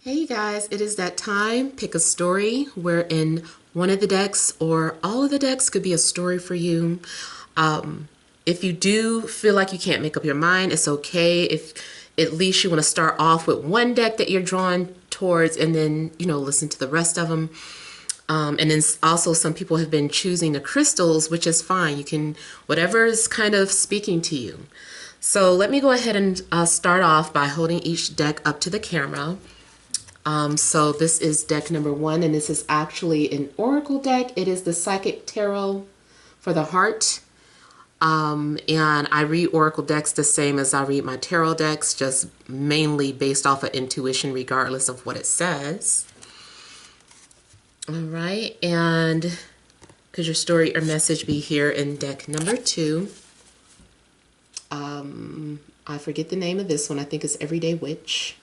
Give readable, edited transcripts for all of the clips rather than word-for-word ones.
Hey you guys, it is that time. Pick a story wherein one of the decks or all of the decks could be a story for you. If you do feel like you can't make up your mind, it's okay. If at least you want to start off with one deck that you're drawn towards and then, listen to the rest of them. And then also some people have been choosing the crystals, which is fine. You can, whatever is kind of speaking to you. So let me go ahead and start off by holding each deck up to the camera. So this is deck number 1, and this is actually an oracle deck. It is the Psychic Tarot for the heart. And I read oracle decks the same as I read my tarot decks, just mainly based off of intuition, regardless of what it says. All right, and could your story or message be here in deck number 2? I forget the name of this one. I think it's Everyday Witch.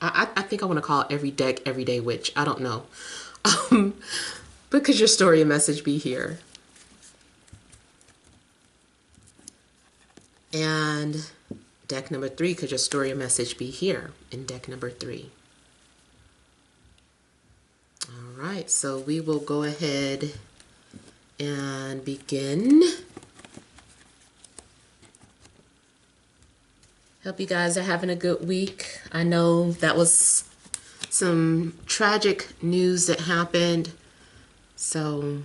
I think I want to call every deck Everyday Witch. I don't know. But could your story and message be here? And deck number 3, could your story or message be here in deck number 3? All right, so we will go ahead and begin. Hope you guys are having a good week. I know that was some tragic news that happened. So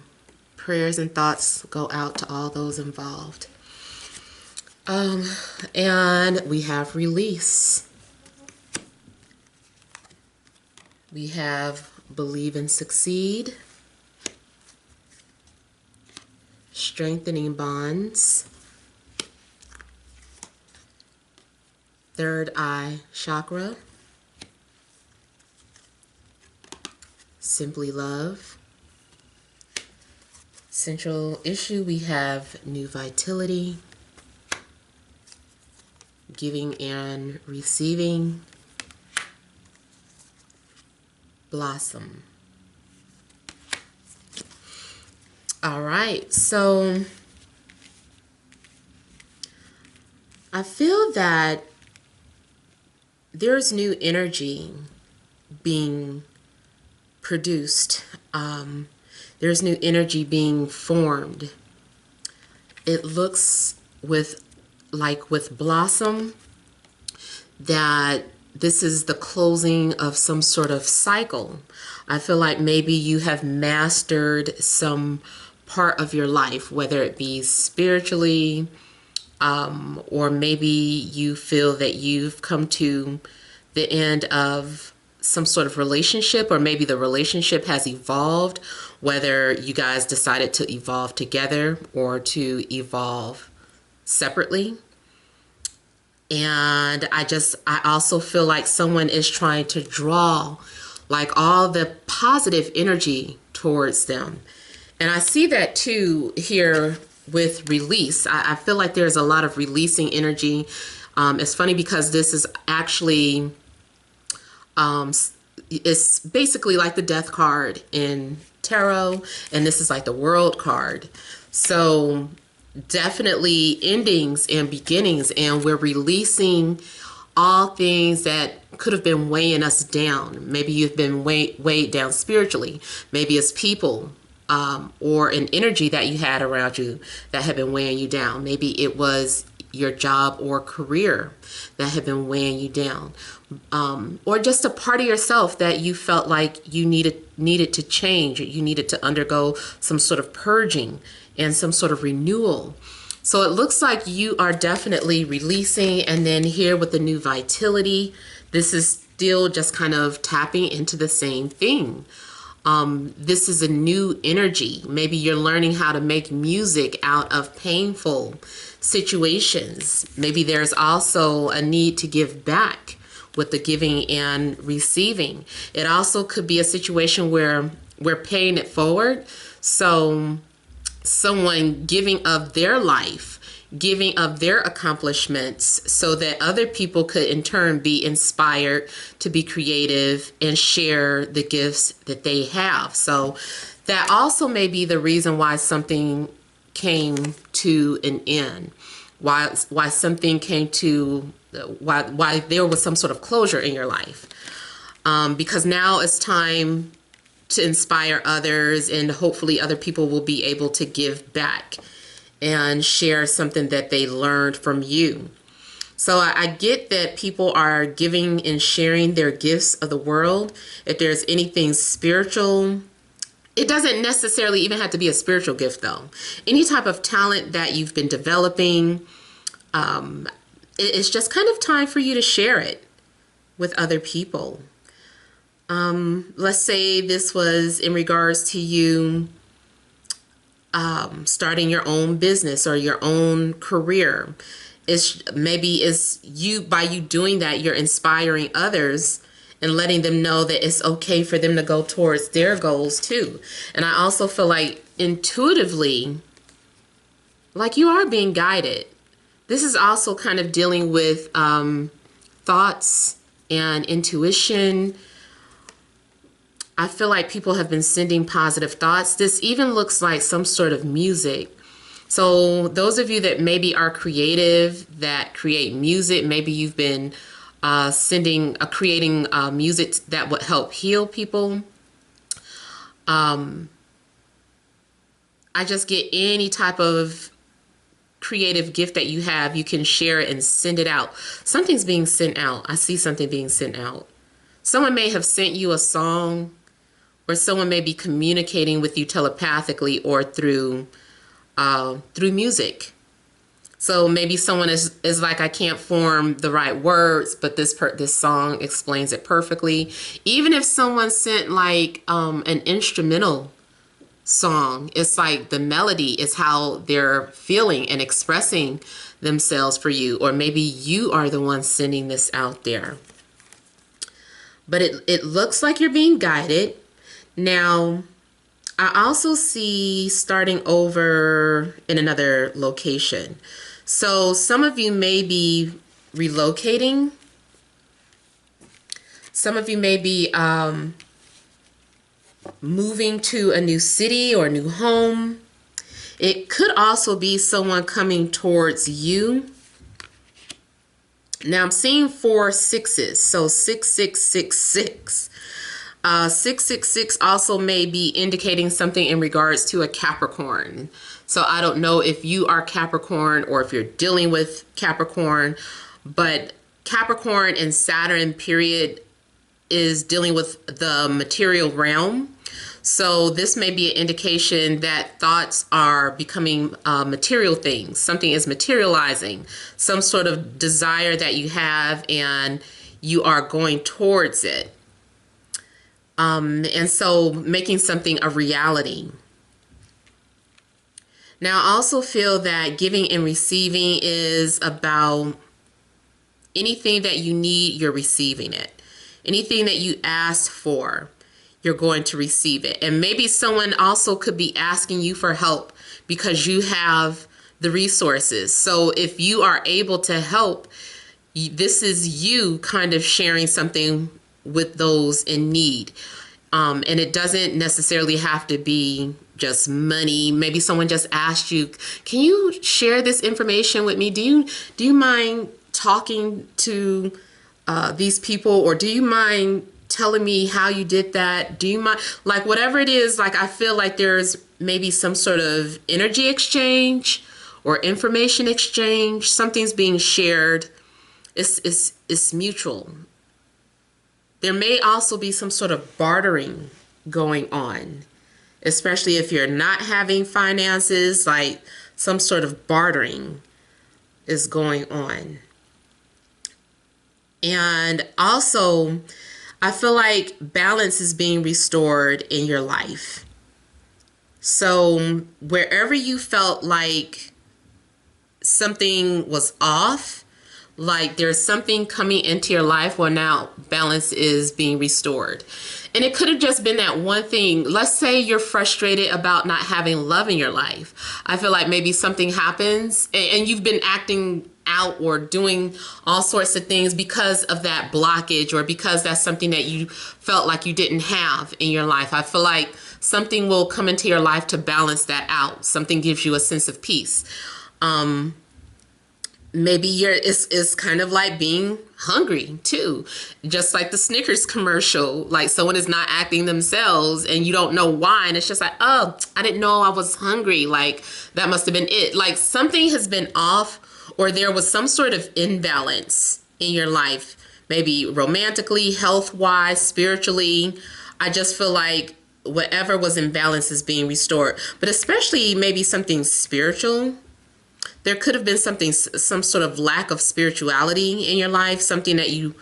prayers and thoughts go out to all those involved. And we have release. We have believe and succeed. Strengthening bonds. Third eye chakra. Simply love. Central issue, we have new vitality. Giving and receiving. Blossom. All right, so I feel that there's new energy being produced. There's new energy being formed. It looks with blossom that this is the closing of some sort of cycle. I feel like maybe you have mastered some part of your life, whether it be spiritually, or maybe you feel that you've come to the end of some sort of relationship, or maybe the relationship has evolved, whether you guys decided to evolve together or to evolve separately. And I also feel like someone is trying to draw like all the positive energy towards them. And I see that too here with release. I feel like there's a lot of releasing energy. It's funny because this is actually, it's basically like the death card in tarot, and this is like the world card. So definitely endings and beginnings, and we're releasing all things that could have been weighing us down. Maybe you've been weighed down spiritually. Maybe it's people, or an energy that you had around you that had been weighing you down. Maybe it was your job or career that had been weighing you down, or just a part of yourself that you felt like you needed to change. You needed to undergo some sort of purging and some sort of renewal. So it looks like you are definitely releasing. And then here with the new vitality, this is still just kind of tapping into the same thing. This is a new energy. Maybe you're learning how to make music out of painful situations. Maybe there's also a need to give back with the giving and receiving. It also could be a situation where we're paying it forward. So someone giving of their life, giving of their accomplishments, so that other people could in turn be inspired to be creative and share the gifts that they have. So that also may be the reason why something came to an end, why something came to, why there was some sort of closure in your life. because now it's time to inspire others, and hopefully other people will be able to give back and share something that they learned from you. So I get that people are giving and sharing their gifts of the world. If there's anything spiritual, it doesn't necessarily even have to be a spiritual gift though. Any type of talent that you've been developing, it's just kind of time for you to share it with other people. Let's say this was in regards to you starting your own business or your own career. It's you, by you doing that, you're inspiring others and letting them know that it's okay for them to go towards their goals too. And I also feel like intuitively, like you are being guided. This is also kind of dealing with thoughts and intuition. I feel like people have been sending positive thoughts. This even looks like some sort of music. So those of you that maybe are creative, that create music, maybe you've been creating music that would help heal people. I just get any type of creative gift that you have, you can share it and send it out. Something's being sent out. I see something being sent out. Someone may have sent you a song, or someone may be communicating with you telepathically or through music. So maybe someone is like, I can't form the right words, but this song explains it perfectly. Even if someone sent like an instrumental song, it's like the melody is how they're feeling and expressing themselves for you. Or maybe you are the one sending this out there. But it looks like you're being guided. Now, I also see starting over in another location. So some of you may be relocating. Some of you may be moving to a new city or a new home. It could also be someone coming towards you. Now I'm seeing 4 6s, so 6666. 666 also may be indicating something in regards to a Capricorn. So I don't know if you are Capricorn or if you're dealing with Capricorn, but Capricorn and Saturn period is dealing with the material realm. So this may be an indication that thoughts are becoming material things. Something is materializing, some sort of desire that you have, and you are going towards it. And so making something a reality. Now, I also feel that giving and receiving is about anything that you need, you're receiving it. Anything that you asked for, you're going to receive it. And maybe someone also could be asking you for help because you have the resources. So if you are able to help, this is you kind of sharing something with those in need. And it doesn't necessarily have to be just money. Maybe someone just asked you, can you share this information with me? Do you mind talking to these people, or do you mind telling me how you did that? Do you mind, like, whatever it is, like, I feel like there's maybe some sort of energy exchange or information exchange. Something's being shared. It's mutual. There may also be some sort of bartering going on, especially if you're not having finances, like some sort of bartering is going on. And also, I feel like balance is being restored in your life. So wherever you felt like something was off, like there's something coming into your life where now balance is being restored. And it could have just been that one thing. Let's say you're frustrated about not having love in your life. I feel like maybe something happens and you've been acting out or doing all sorts of things because of that blockage, or because that's something that you felt like you didn't have in your life. I feel like something will come into your life to balance that out. Something gives you a sense of peace. maybe it's kind of like being hungry too, just like the Snickers commercial. Like someone is not acting themselves and you don't know why, and it's just like, oh, I didn't know I was hungry, like that must have been it. Like something has been off, or there was some sort of imbalance in your life, maybe romantically, health wise, spiritually. I just feel like whatever was in balance is being restored, but especially maybe something spiritual. There could have been something, some sort of lack of spirituality in your life, something that you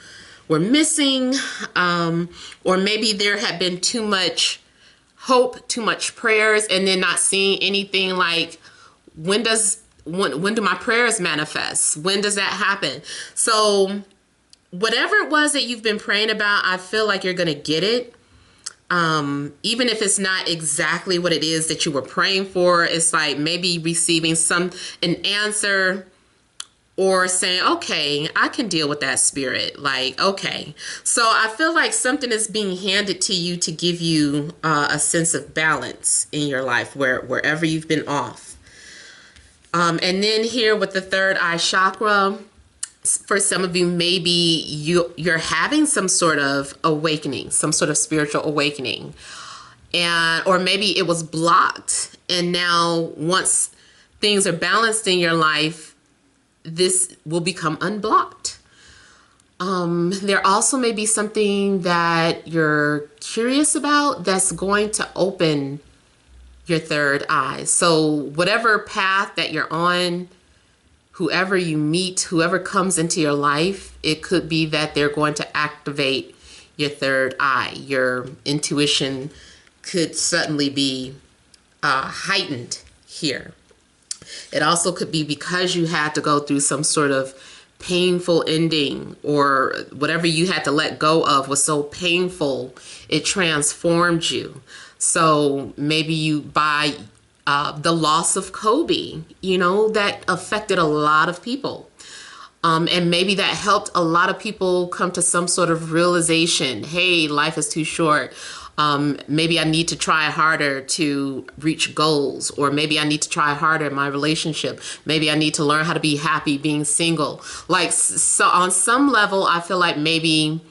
were missing, or maybe there had been too much hope, too much prayers, and then not seeing anything. Like, when do my prayers manifest? When does that happen? So whatever it was that you've been praying about, I feel like you're going to get it. Even if it's not exactly what it is that you were praying for, it's like maybe receiving an answer, or saying, okay, I can deal with that spirit. Like, okay. So I feel like something is being handed to you to give you a sense of balance in your life wherever you've been off. And then here with the third eye chakra, for some of you, maybe you're having some sort of awakening, some sort of spiritual awakening, or maybe it was blocked, and now once things are balanced in your life, this will become unblocked. There also may be something that you're curious about that's going to open your third eye. So whatever path that you're on, whoever you meet, whoever comes into your life, it could be that they're going to activate your third eye. Your intuition could suddenly be heightened here. It also could be because you had to go through some sort of painful ending, or whatever you had to let go of was so painful, it transformed you. So maybe by the loss of Kobe, that affected a lot of people. And maybe that helped a lot of people come to some sort of realization. Hey, life is too short. Maybe I need to try harder to reach goals, or maybe I need to try harder in my relationship. Maybe I need to learn how to be happy being single. Like, so on some level, I feel like maybe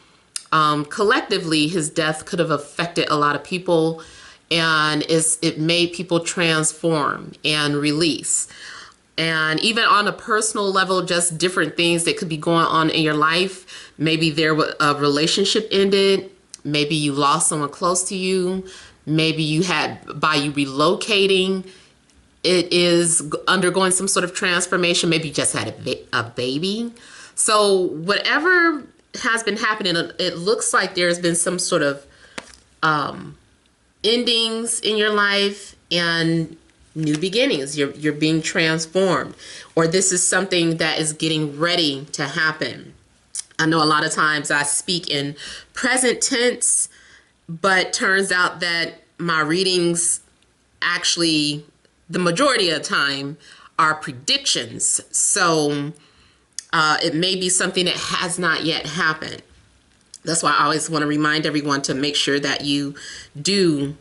collectively his death could have affected a lot of people, and it made people transform and release. And even on a personal level, just different things that could be going on in your life. Maybe a relationship ended. Maybe you lost someone close to you. Maybe by you relocating, it is undergoing some sort of transformation. Maybe you just had a baby. So whatever has been happening, it looks like there's been some sort of endings in your life and new beginnings. You're being transformed, or this is something that is getting ready to happen. I know a lot of times I speak in present tense, but turns out that my readings actually, the majority of the time, are predictions. So it may be something that has not yet happened. That's why I always want to remind everyone to make sure that you do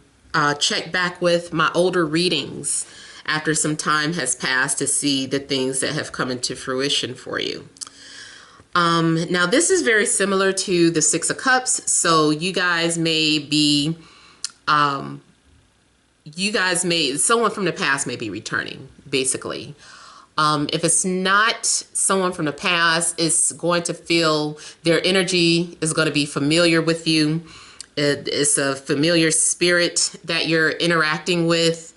check back with my older readings after some time has passed to see the things that have come into fruition for you. Now this is very similar to the Six of Cups. So you guys may be, someone from the past may be returning, basically. If it's not someone from the past, it's going to feel, their energy is going to be familiar with you. It's a familiar spirit that you're interacting with.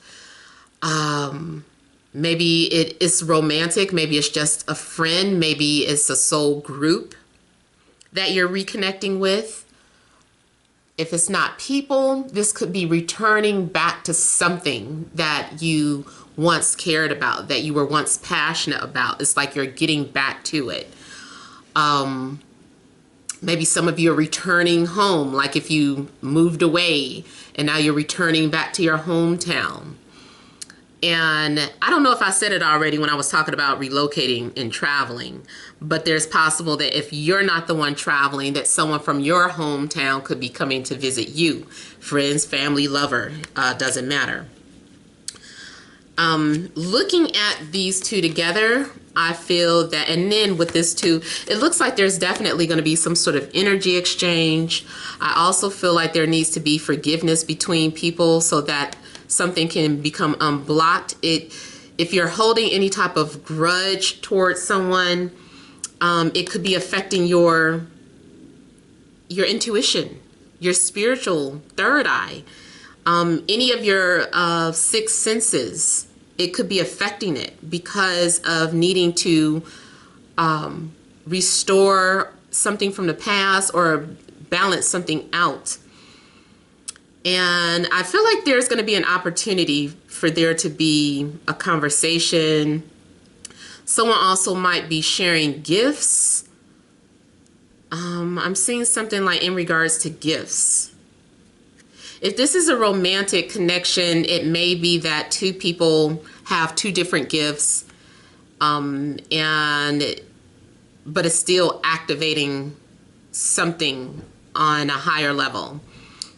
Maybe it's romantic. Maybe it's just a friend. Maybe it's a soul group that you're reconnecting with. If it's not people, this could be returning back to something that you once cared about, that you were once passionate about. It's like you're getting back to it. Maybe some of you are returning home, like if you moved away and now you're returning back to your hometown. And I don't know if I said it already when I was talking about relocating and traveling, but there's possible that if you're not the one traveling, that someone from your hometown could be coming to visit you. Friends, family, lover, doesn't matter. Looking at these two together, I feel that, and then with this too, it looks like there's definitely going to be some sort of energy exchange. I also feel like there needs to be forgiveness between people so that something can become unblocked. If you're holding any type of grudge towards someone, it could be affecting your intuition, your spiritual third eye, any of your six senses. It could be affecting it because of needing to restore something from the past or balance something out. And I feel like there's going to be an opportunity for there to be a conversation. Someone also might be sharing gifts. I'm seeing something like in regards to gifts. If this is a romantic connection, it may be that two people have two different gifts, but it's still activating something on a higher level.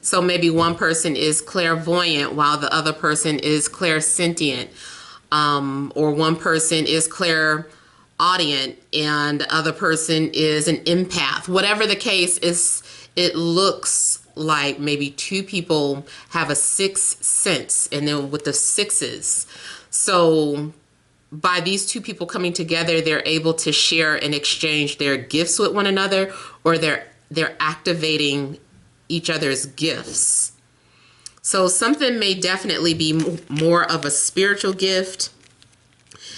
So maybe one person is clairvoyant while the other person is clairsentient, or one person is clairaudient and the other person is an empath. Whatever the case is, it looks like maybe two people have a sixth sense, and then with the sixes. So by these two people coming together, they're able to share and exchange their gifts with one another, or they're activating each other's gifts. So something may definitely be more of a spiritual gift.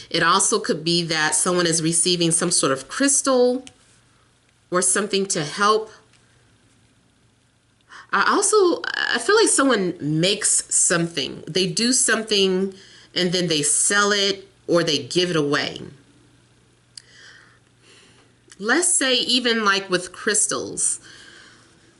It also could be that someone is receiving some sort of crystal or something to help. I feel like someone makes something. They do something and then they sell it or they give it away. Let's say even like with crystals,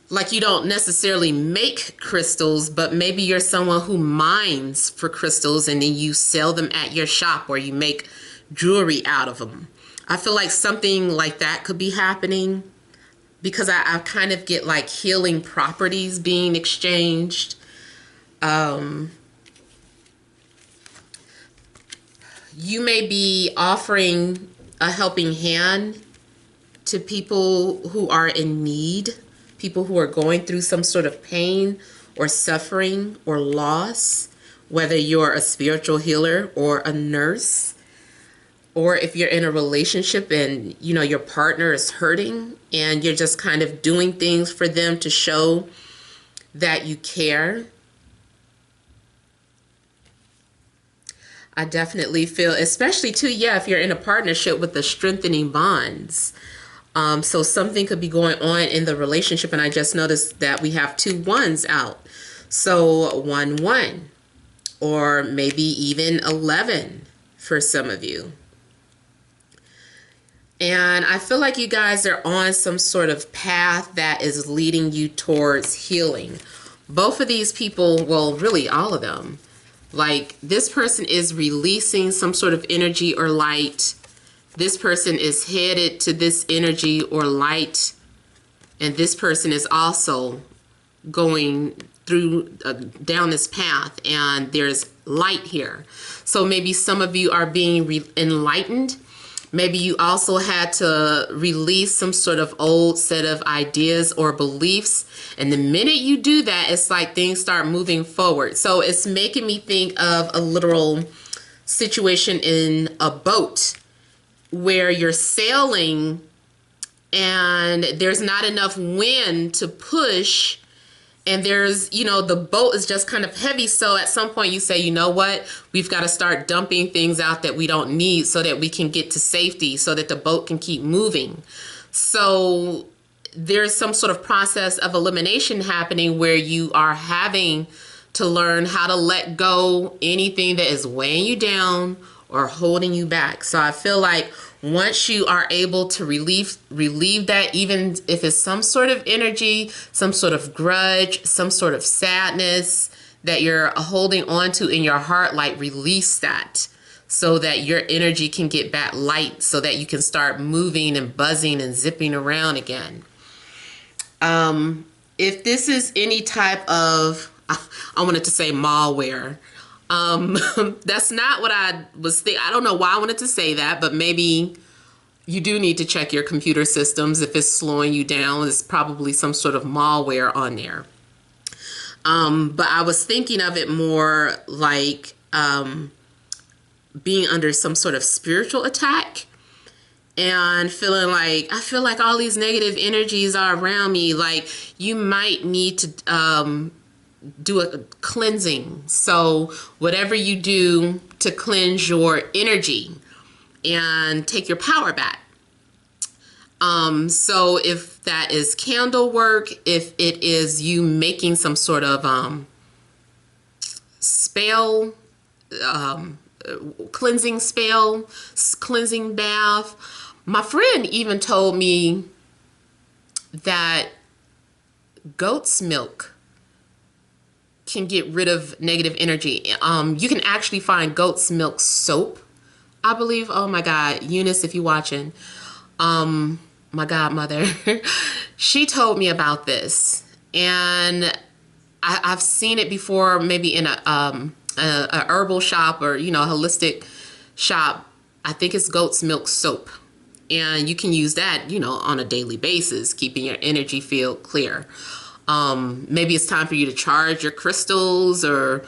like you don't necessarily make crystals, but maybe you're someone who mines for crystals and then you sell them at your shop or you make jewelry out of them. I feel like something like that could be happening, because I kind of get like healing properties being exchanged. You may be offering a helping hand to people who are in need, people who are going through some sort of pain or suffering or loss, whether you're a spiritual healer or a nurse, or if you're in a relationship and your partner is hurting and you're just kind of doing things for them to show that you care. I definitely feel, especially too, if you're in a partnership with the strengthening bonds. So something could be going on in the relationship, and I just noticed that we have 2 ones out. So 1 1, or maybe even 11 for some of you. And I feel like you guys are on some sort of path that is leading you towards healing. Both of these people, well, really all of them, like this person is releasing some sort of energy or light. This person is headed to this energy or light. And this person is also going through down this path, and there's light here. So maybe some of you are being enlightened. Maybe you also had to release some sort of old set of ideas or beliefs. And the minute you do that, it's like things start moving forward. So it's making me think of a literal situation in a boat where you're sailing and there's not enough wind to push. And there's, the boat is just kind of heavy. So at some point you say, you know what, we've got to start dumping things out that we don't need so that we can get to safety, so that the boat can keep moving. So there's some sort of process of elimination happening where you are having to learn how to let go anything that is weighing you down or holding you back. So I feel like once you are able to relieve that, even if it's some sort of energy, some sort of grudge, some sort of sadness that you're holding on to in your heart, like release that so that your energy can get back light, so that you can start moving and buzzing and zipping around again. If this is any type of, I wanted to say malware, That's not what I was thinking. I don't know why I wanted to say that, but maybe you do need to check your computer systems. If it's slowing you down, it's probably some sort of malware on there. But I was thinking of it more like being under some sort of spiritual attack and feeling like, I feel like all these negative energies are around me. Like you might need to do a cleansing. So whatever you do to cleanse your energy and take your power back. So if that is candle work, if it is you making some sort of spell, cleansing spell, cleansing bath. My friend even told me that goat's milk can get rid of negative energy. You can actually find goat's milk soap, I believe. Oh my God, Eunice, if you're watching, my godmother, she told me about this, and I've seen it before, maybe in a herbal shop or, you know, a holistic shop. I think it's goat's milk soap. And you can use that, you know, on a daily basis, keeping your energy field clear. Maybe it's time for you to charge your crystals or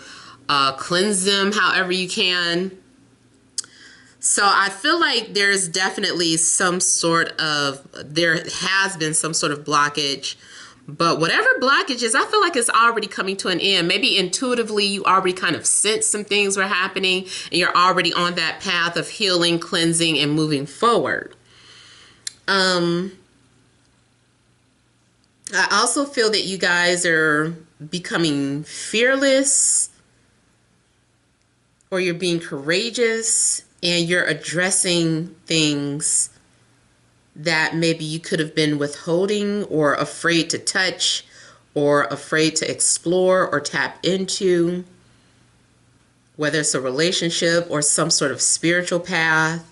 cleanse them however you can. So I feel like there's definitely there has been some sort of blockage. But whatever blockage is, I feel like it's already coming to an end. Maybe intuitively you already kind of sense some things were happening and you're already on that path of healing, cleansing, and moving forward. I also feel that you guys are becoming fearless, or you're being courageous, and you're addressing things that maybe you could have been withholding or afraid to touch or afraid to explore or tap into, whether it's a relationship or some sort of spiritual path,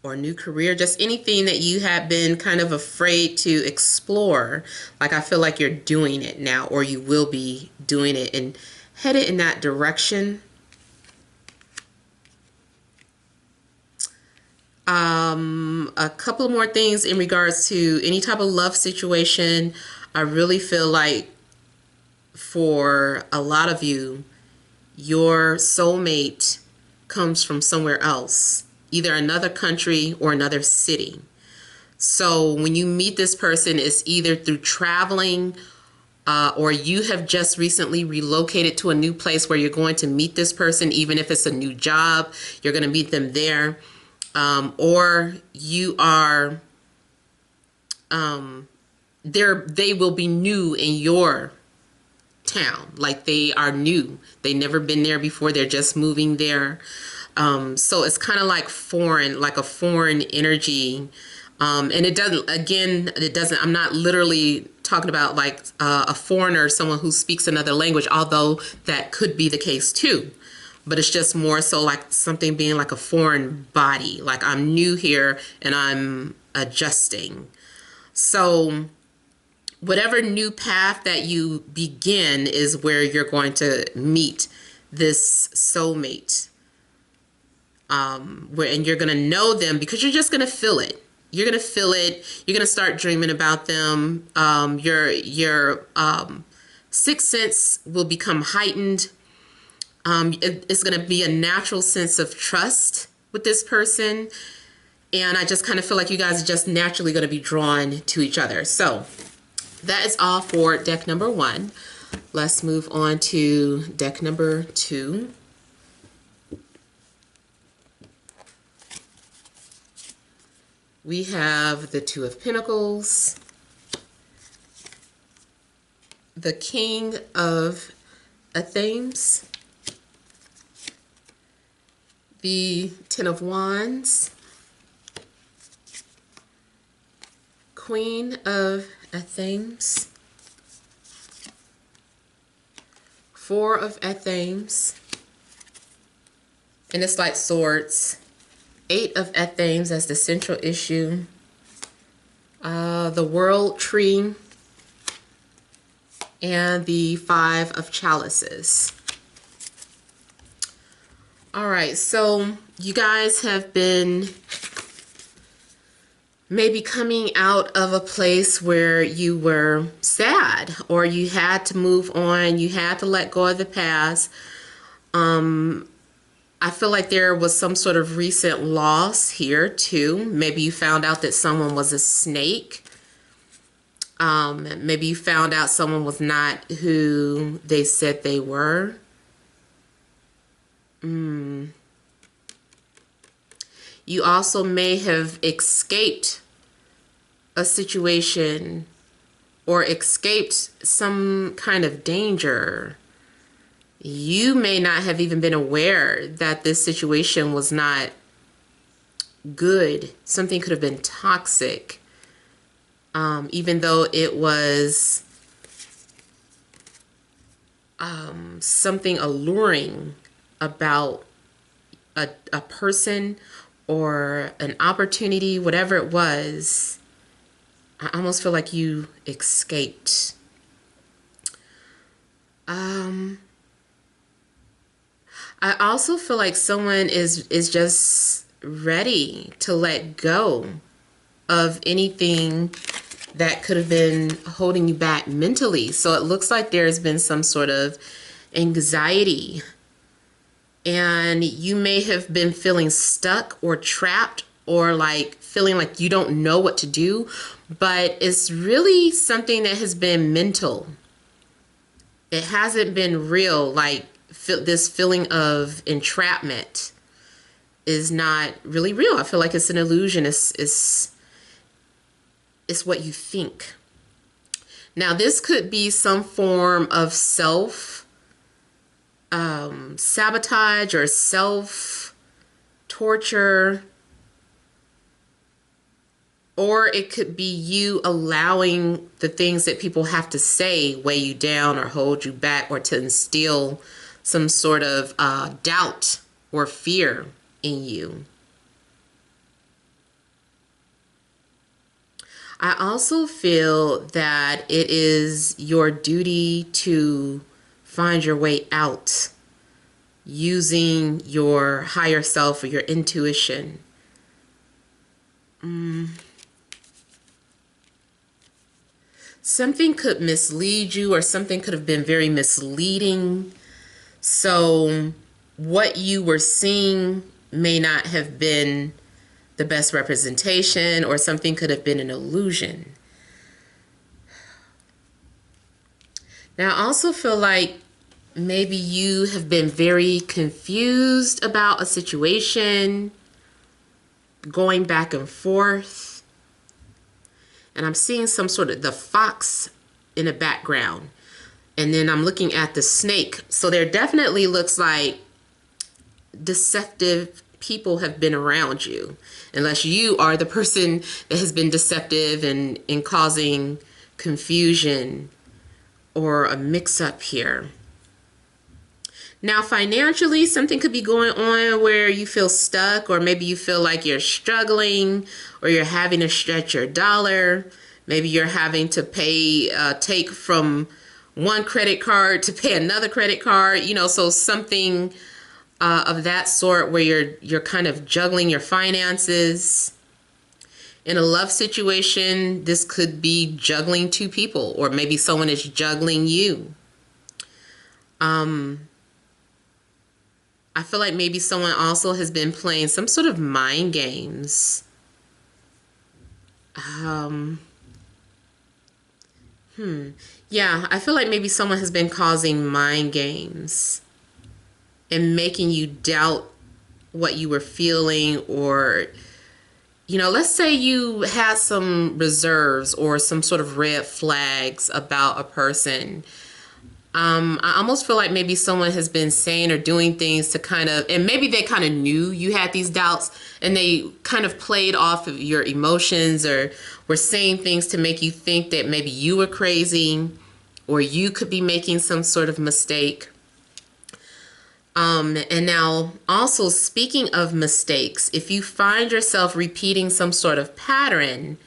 or new career, just anything that you have been kind of afraid to explore. Like I feel like you're doing it now, or you will be doing it and headed in that direction. A couple more things in regards to any type of love situation. I really feel like for a lot of you, your soulmate comes from somewhere else, either another country or another city. So when you meet this person, it's either through traveling, or you have just recently relocated to a new place where you're going to meet this person. Even if it's a new job, you're going to meet them there. Or you are, they will be new in your town. Like they are new. They never been there before. They're just moving there. So it's kind of like foreign, like a foreign energy. And it doesn't, I'm not literally talking about like a foreigner, someone who speaks another language, although that could be the case too. But it's just more so like something being like a foreign body. Like I'm new here and I'm adjusting. So whatever new path that you begin is where you're going to meet this soulmate. And you're going to know them because you're just going to feel it. You're going to feel it. You're going to start dreaming about them. Your sixth sense will become heightened. It's going to be a natural sense of trust with this person. And I just kind of feel like you guys are just naturally going to be drawn to each other. So that is all for deck number 1. Let's move on to deck number 2. We have the Two of Pentacles, the King of Athens, the Ten of Wands, Queen of Athens, Four of Athens, and it's like swords. Eight of Athens as the central issue. The World Tree. and the Five of Chalices. All right, so you guys have been maybe coming out of a place where you were sad, or you had to move on, you had to let go of the past. I feel like there was some sort of recent loss here too. Maybe you found out that someone was a snake. Maybe you found out someone was not who they said they were. You also may have escaped a situation or escaped some kind of danger. You may not have even been aware that this situation was not good. Something could have been toxic, even though it was something alluring about a person or an opportunity, whatever it was. I almost feel like you escaped. I also feel like someone is just ready to let go of anything that could have been holding you back mentally. So it looks like there's been some sort of anxiety, and you may have been feeling stuck or trapped, or like feeling like you don't know what to do, but it's really something that has been mental. It hasn't been real. Like this feeling of entrapment is not really real. I feel like it's an illusion. It's what you think. Now, this could be some form of self sabotage or self torture, or it could be you allowing the things that people have to say weigh you down or hold you back, or to instill some sort of doubt or fear in you. I also feel that it is your duty to find your way out using your higher self or your intuition. Something could mislead you, or something could have been very misleading. So what you were seeing may not have been the best representation, or something could have been an illusion. Now, I also feel like maybe you have been very confused about a situation, going back and forth. And I'm seeing some sort of the fox in the background. And then I'm looking at the snake. So there definitely looks like deceptive people have been around you, unless you are the person that has been deceptive and causing confusion or a mix-up here. Now, financially, something could be going on where you feel stuck, or maybe you feel like you're struggling, or you're having to stretch your dollar. Maybe you're having to pay, take from one credit card to pay another credit card, so something of that sort, where you're kind of juggling your finances. In a love situation, this could be juggling two people, or maybe someone is juggling you. I feel like maybe someone also has been playing some sort of mind games. Yeah, I feel like maybe someone has been causing mind games and making you doubt what you were feeling, or, let's say you had some reserves or some sort of red flags about a person. I almost feel like maybe someone has been saying or doing things to kind of, and maybe they kind of knew you had these doubts, and they kind of played off of your emotions, or were saying things to make you think that maybe you were crazy, or you could be making some sort of mistake. And now, also speaking of mistakes, if you find yourself repeating some sort of pattern,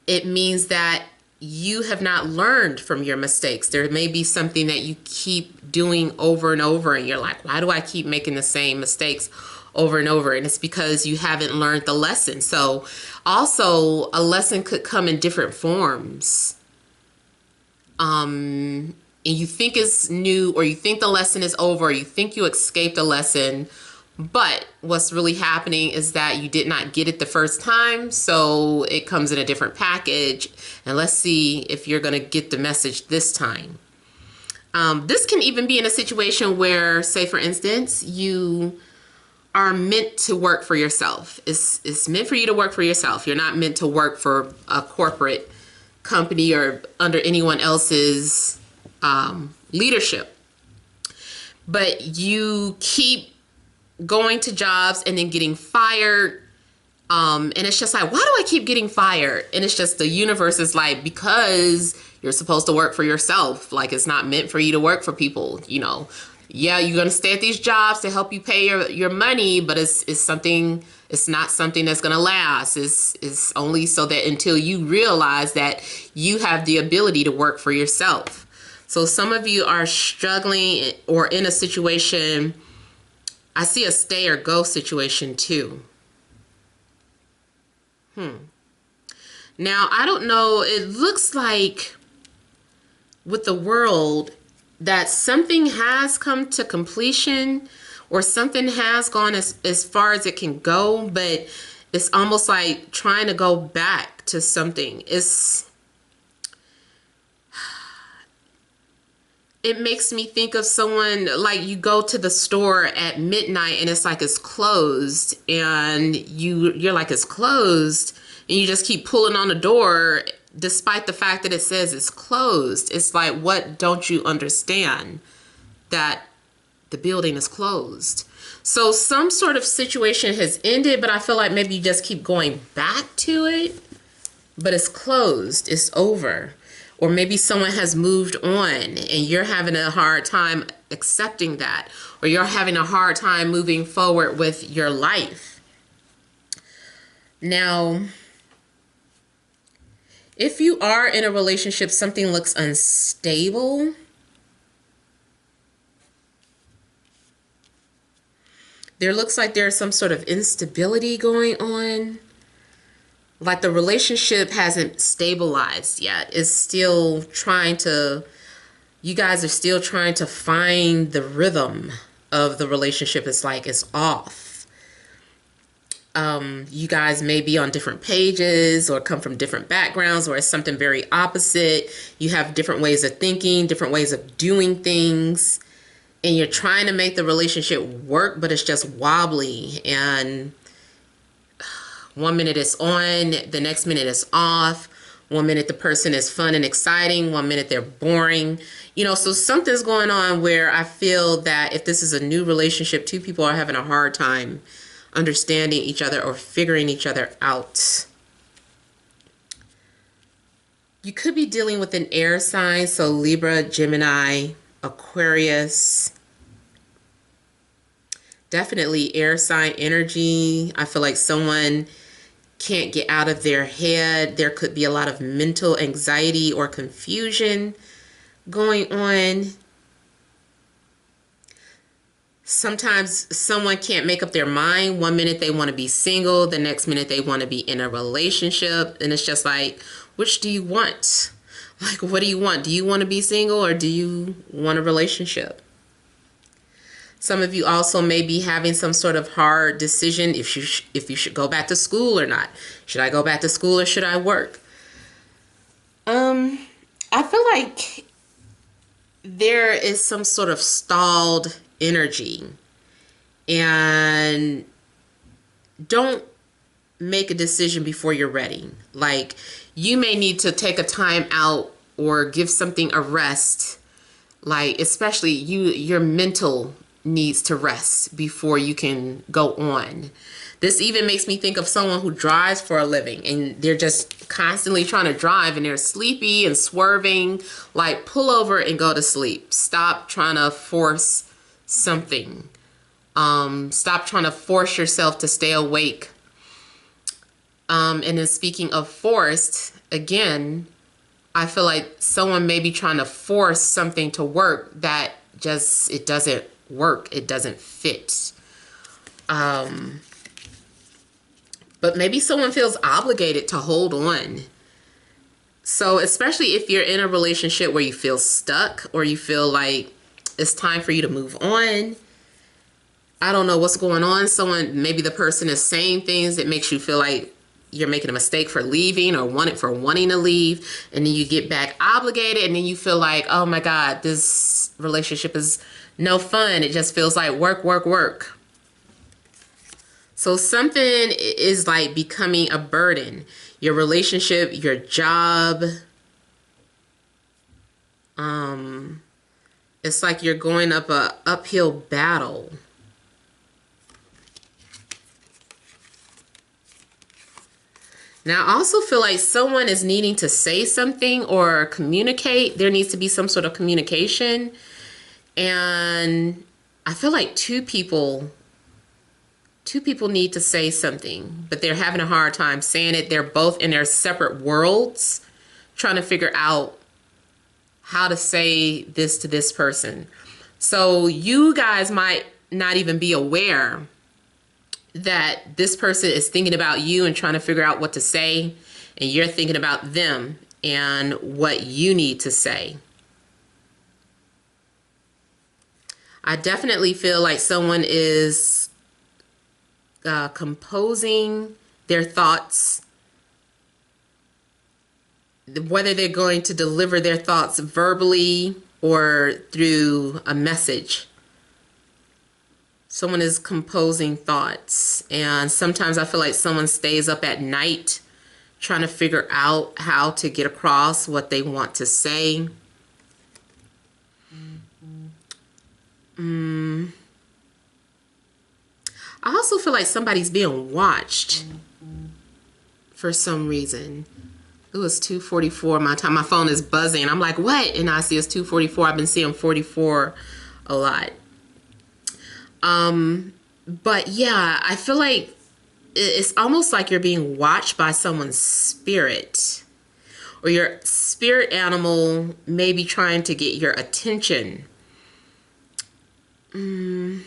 it means that you have not learned from your mistakes. There may be something that you keep doing over and over, and you're like, why do I keep making the same mistakes over and over? And it's because you haven't learned the lesson. So also, a lesson could come in different forms. And you think it's new, or you think the lesson is over, or you think you escaped a lesson, but what's really happening is that you did not get it the first time, so it comes in a different package. And let's see if you're going to get the message this time. This can even be in a situation where, say for instance, you are meant to work for yourself. It's meant for you to work for yourself. You're not meant to work for a corporate company or under anyone else's leadership. But you keep going to jobs and then getting fired. And it's just like, why do I keep getting fired? And it's just the universe is like, because you're supposed to work for yourself. Like, it's not meant for you to work for people, you know. Yeah, you're going to stay at these jobs to help you pay your money, but it's not something that's going to last. It's only so that until you realize that you have the ability to work for yourself. So some of you are struggling or in a situation. I see a stay or go situation too. Now, I don't know. It looks like with the world that something has come to completion, or something has gone as far as it can go, but it's almost like trying to go back to something. It makes me think of someone, like you go to the store at midnight and it's like it's closed, and you're like, it's closed, and you just keep pulling on the door despite the fact that it says it's closed. It's like, what don't you understand? That the building is closed. So some sort of situation has ended, but I feel like maybe you just keep going back to it, but it's closed, it's over. Or maybe someone has moved on and you're having a hard time accepting that, or you're having a hard time moving forward with your life. Now, if you are in a relationship, something looks unstable. There looks like there's some sort of instability going on. Like the relationship hasn't stabilized yet. It's still you guys are still trying to find the rhythm of the relationship. It's like it's off. You guys may be on different pages or come from different backgrounds, or it's something very opposite. You have different ways of thinking, different ways of doing things, and you're trying to make the relationship work, but it's just wobbly. And 1 minute it's on, the next minute it's off. 1 minute the person is fun and exciting, 1 minute they're boring. You know, so something's going on where I feel that if this is a new relationship, two people are having a hard time understanding each other or figuring each other out. You could be dealing with an air sign, so Libra, Gemini, Aquarius. Definitely air sign energy. I feel like someone can't get out of their head. There could be a lot of mental anxiety or confusion going on. Sometimes someone can't make up their mind. 1 minute they want to be single, the next minute they want to be in a relationship. And it's just like, which do you want? Like, what do you want? Do you want to be single, or do you want a relationship? Some of you also may be having some sort of hard decision if you should go back to school or not. Should I go back to school or should I work? I feel like there is some sort of stalled energy, and don't make a decision before you're ready. Like, you may need to take a time out or give something a rest. Like, especially your mental needs to rest before you can go on. This even makes me think of someone who drives for a living and they're just constantly trying to drive and they're sleepy and swerving. Like, pull over and go to sleep. Stop trying to force something. Stop trying to force yourself to stay awake. And then speaking of forced, again, I feel like someone may be trying to force something to work that just, it doesn't work. It doesn't fit. But maybe someone feels obligated to hold on. So especially if you're in a relationship where you feel stuck or you feel like it's time for you to move on. I don't know what's going on. Someone, maybe the person is saying things that makes you feel like you're making a mistake for leaving or wanting to leave. And then you get back obligated and then you feel like, oh my God, this relationship is no fun. It just feels like work, work, work. So something is like becoming a burden. Your relationship, your job. It's like you're going up a uphill battle. Now, I also feel like someone is needing to say something or communicate. There needs to be some sort of communication. And I feel like two people need to say something, but they're having a hard time saying it. They're both in their separate worlds trying to figure out how to say this to this person. So you guys might not even be aware that this person is thinking about you and trying to figure out what to say, and you're thinking about them and what you need to say. I definitely feel like someone is composing their thoughts, whether they're going to deliver their thoughts verbally or through a message. Someone is composing thoughts, and sometimes I feel like someone stays up at night trying to figure out how to get across what they want to say. I also feel like somebody's being watched for some reason. It was 2:44 my time. My phone is buzzing. I'm like, what? And I see it's 2:44. I've been seeing 44 a lot. But yeah, I feel like it's almost like you're being watched by someone's spirit, or your spirit animal may be trying to get your attention. I'm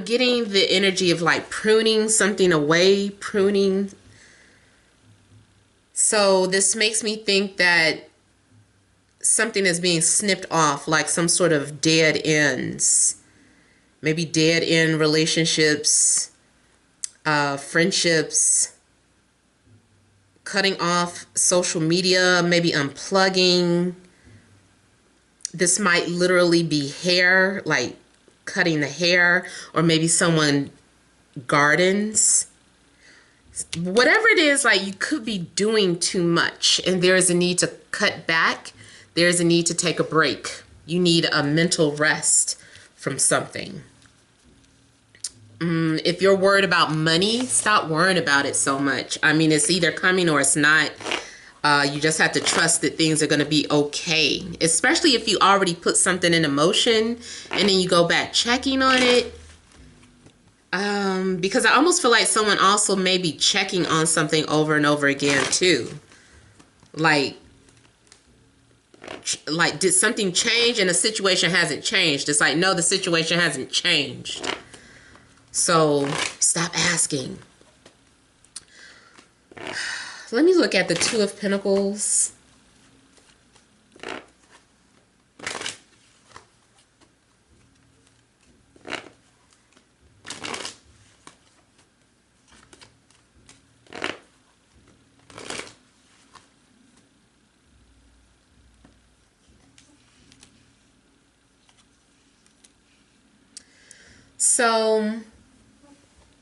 getting the energy of like pruning something away, pruning. So this makes me think that something is being snipped off, like some sort of dead ends. Maybe dead end relationships, friendships, cutting off social media, maybe unplugging. This might literally be hair, like cutting the hair, or maybe someone gardens. Whatever it is, like you could be doing too much and there's a need to cut back. There's a need to take a break. You need a mental rest from something. If you're worried about money, stop worrying about it so much. I mean, it's either coming or it's not. You just have to trust that things are going to be okay, especially if you already put something in motion and then you go back checking on it. Because I almost feel like someone also may be checking on something over and over again too. Like did something change and the situation hasn't changed? It's like, no, the situation hasn't changed. So stop asking. Let me look at the Two of Pentacles. So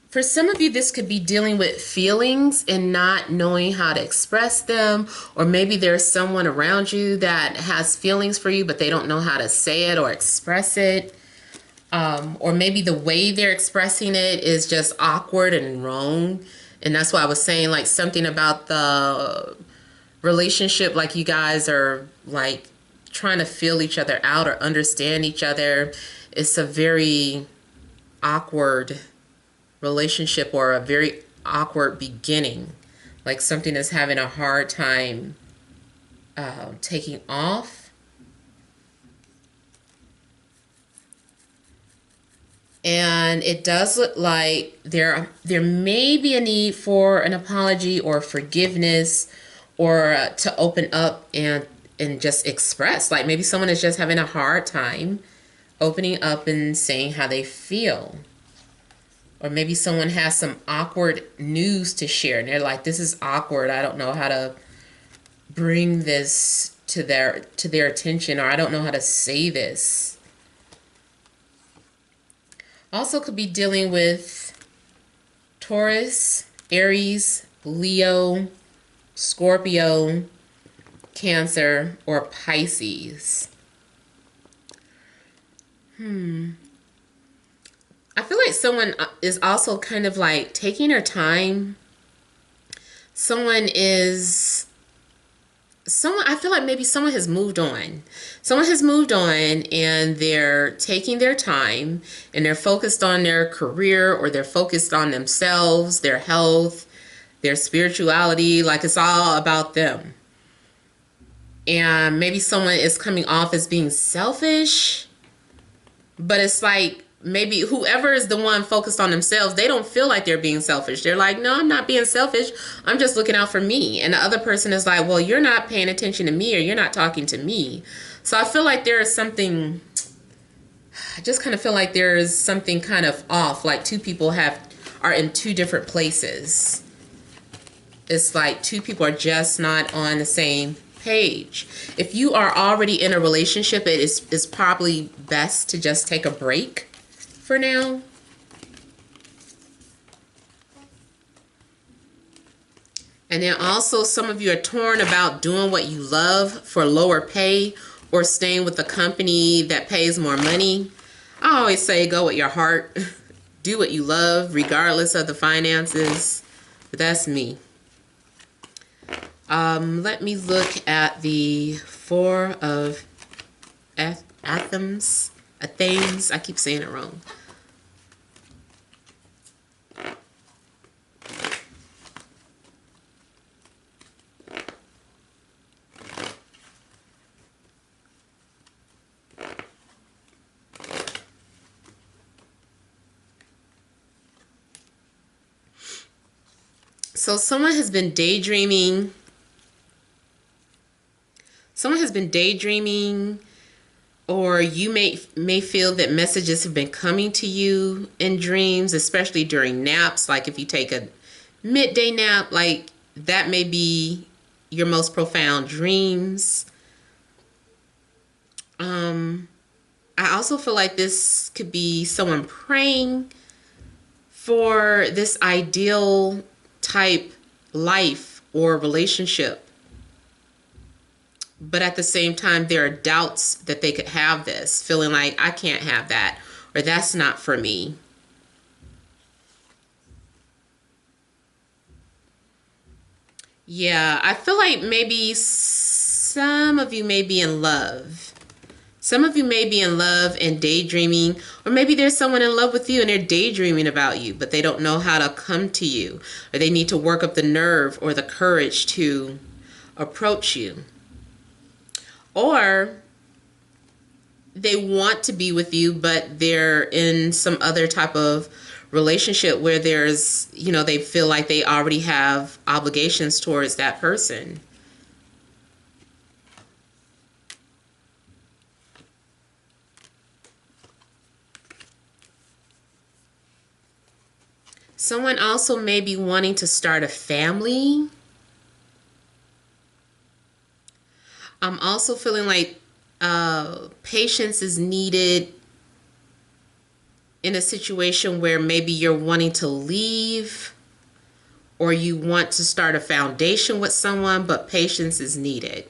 for some of you, this could be dealing with feelings and not knowing how to express them. Or maybe there's someone around you that has feelings for you, but they don't know how to say it or express it. Or maybe the way they're expressing it is just awkward and wrong. And that's why I was saying like something about the relationship, like you guys are like trying to feel each other out or understand each other. It's a very awkward relationship or a very awkward beginning, like something is having a hard time taking off. And it does look like there may be a need for an apology or forgiveness, or to open up and just express. Like maybe someone is just having a hard time opening up and saying how they feel. Or maybe someone has some awkward news to share and they're like, this is awkward. I don't know how to bring this to their attention, or I don't know how to say this. Also could be dealing with Taurus, Aries, Leo, Scorpio, Cancer, or Pisces. I feel like someone is also kind of like taking their time. I feel like maybe someone has moved on. Someone has moved on and they're taking their time and they're focused on their career, or they're focused on themselves, their health, their spirituality. Like it's all about them. And maybe someone is coming off as being selfish, but it's like maybe whoever is the one focused on themselves, they don't feel like they're being selfish. They're like, no, I'm not being selfish. I'm just looking out for me. And the other person is like, well, you're not paying attention to me, or you're not talking to me. So I feel like there is something, I just kind of feel like there is something kind of off. Like two people are in two different places. It's like two people are just not on the same page. If you are already in a relationship, it's probably best to just take a break for now. And then also some of you are torn about doing what you love for lower pay, or staying with a company that pays more money. I always say go with your heart. Do what you love regardless of the finances. But that's me. Let me look at the Four of Athens. I keep saying it wrong. So someone has been daydreaming. Someone has been daydreaming, or you may feel that messages have been coming to you in dreams, especially during naps. Like if you take a midday nap, like that may be your most profound dreams. I also feel like this could be someone praying for this ideal type life or relationship. But at the same time, there are doubts that they could have this, feeling like I can't have that, or that's not for me. Yeah, I feel like maybe some of you may be in love. Some of you may be in love and daydreaming, or maybe there's someone in love with you and they're daydreaming about you, but they don't know how to come to you, or they need to work up the nerve or the courage to approach you. Or they want to be with you, but they're in some other type of relationship where there's, they feel like they already have obligations towards that person. Someone also may be wanting to start a family. I'm also feeling like patience is needed in a situation where maybe you're wanting to leave, or you want to start a foundation with someone, but patience is needed.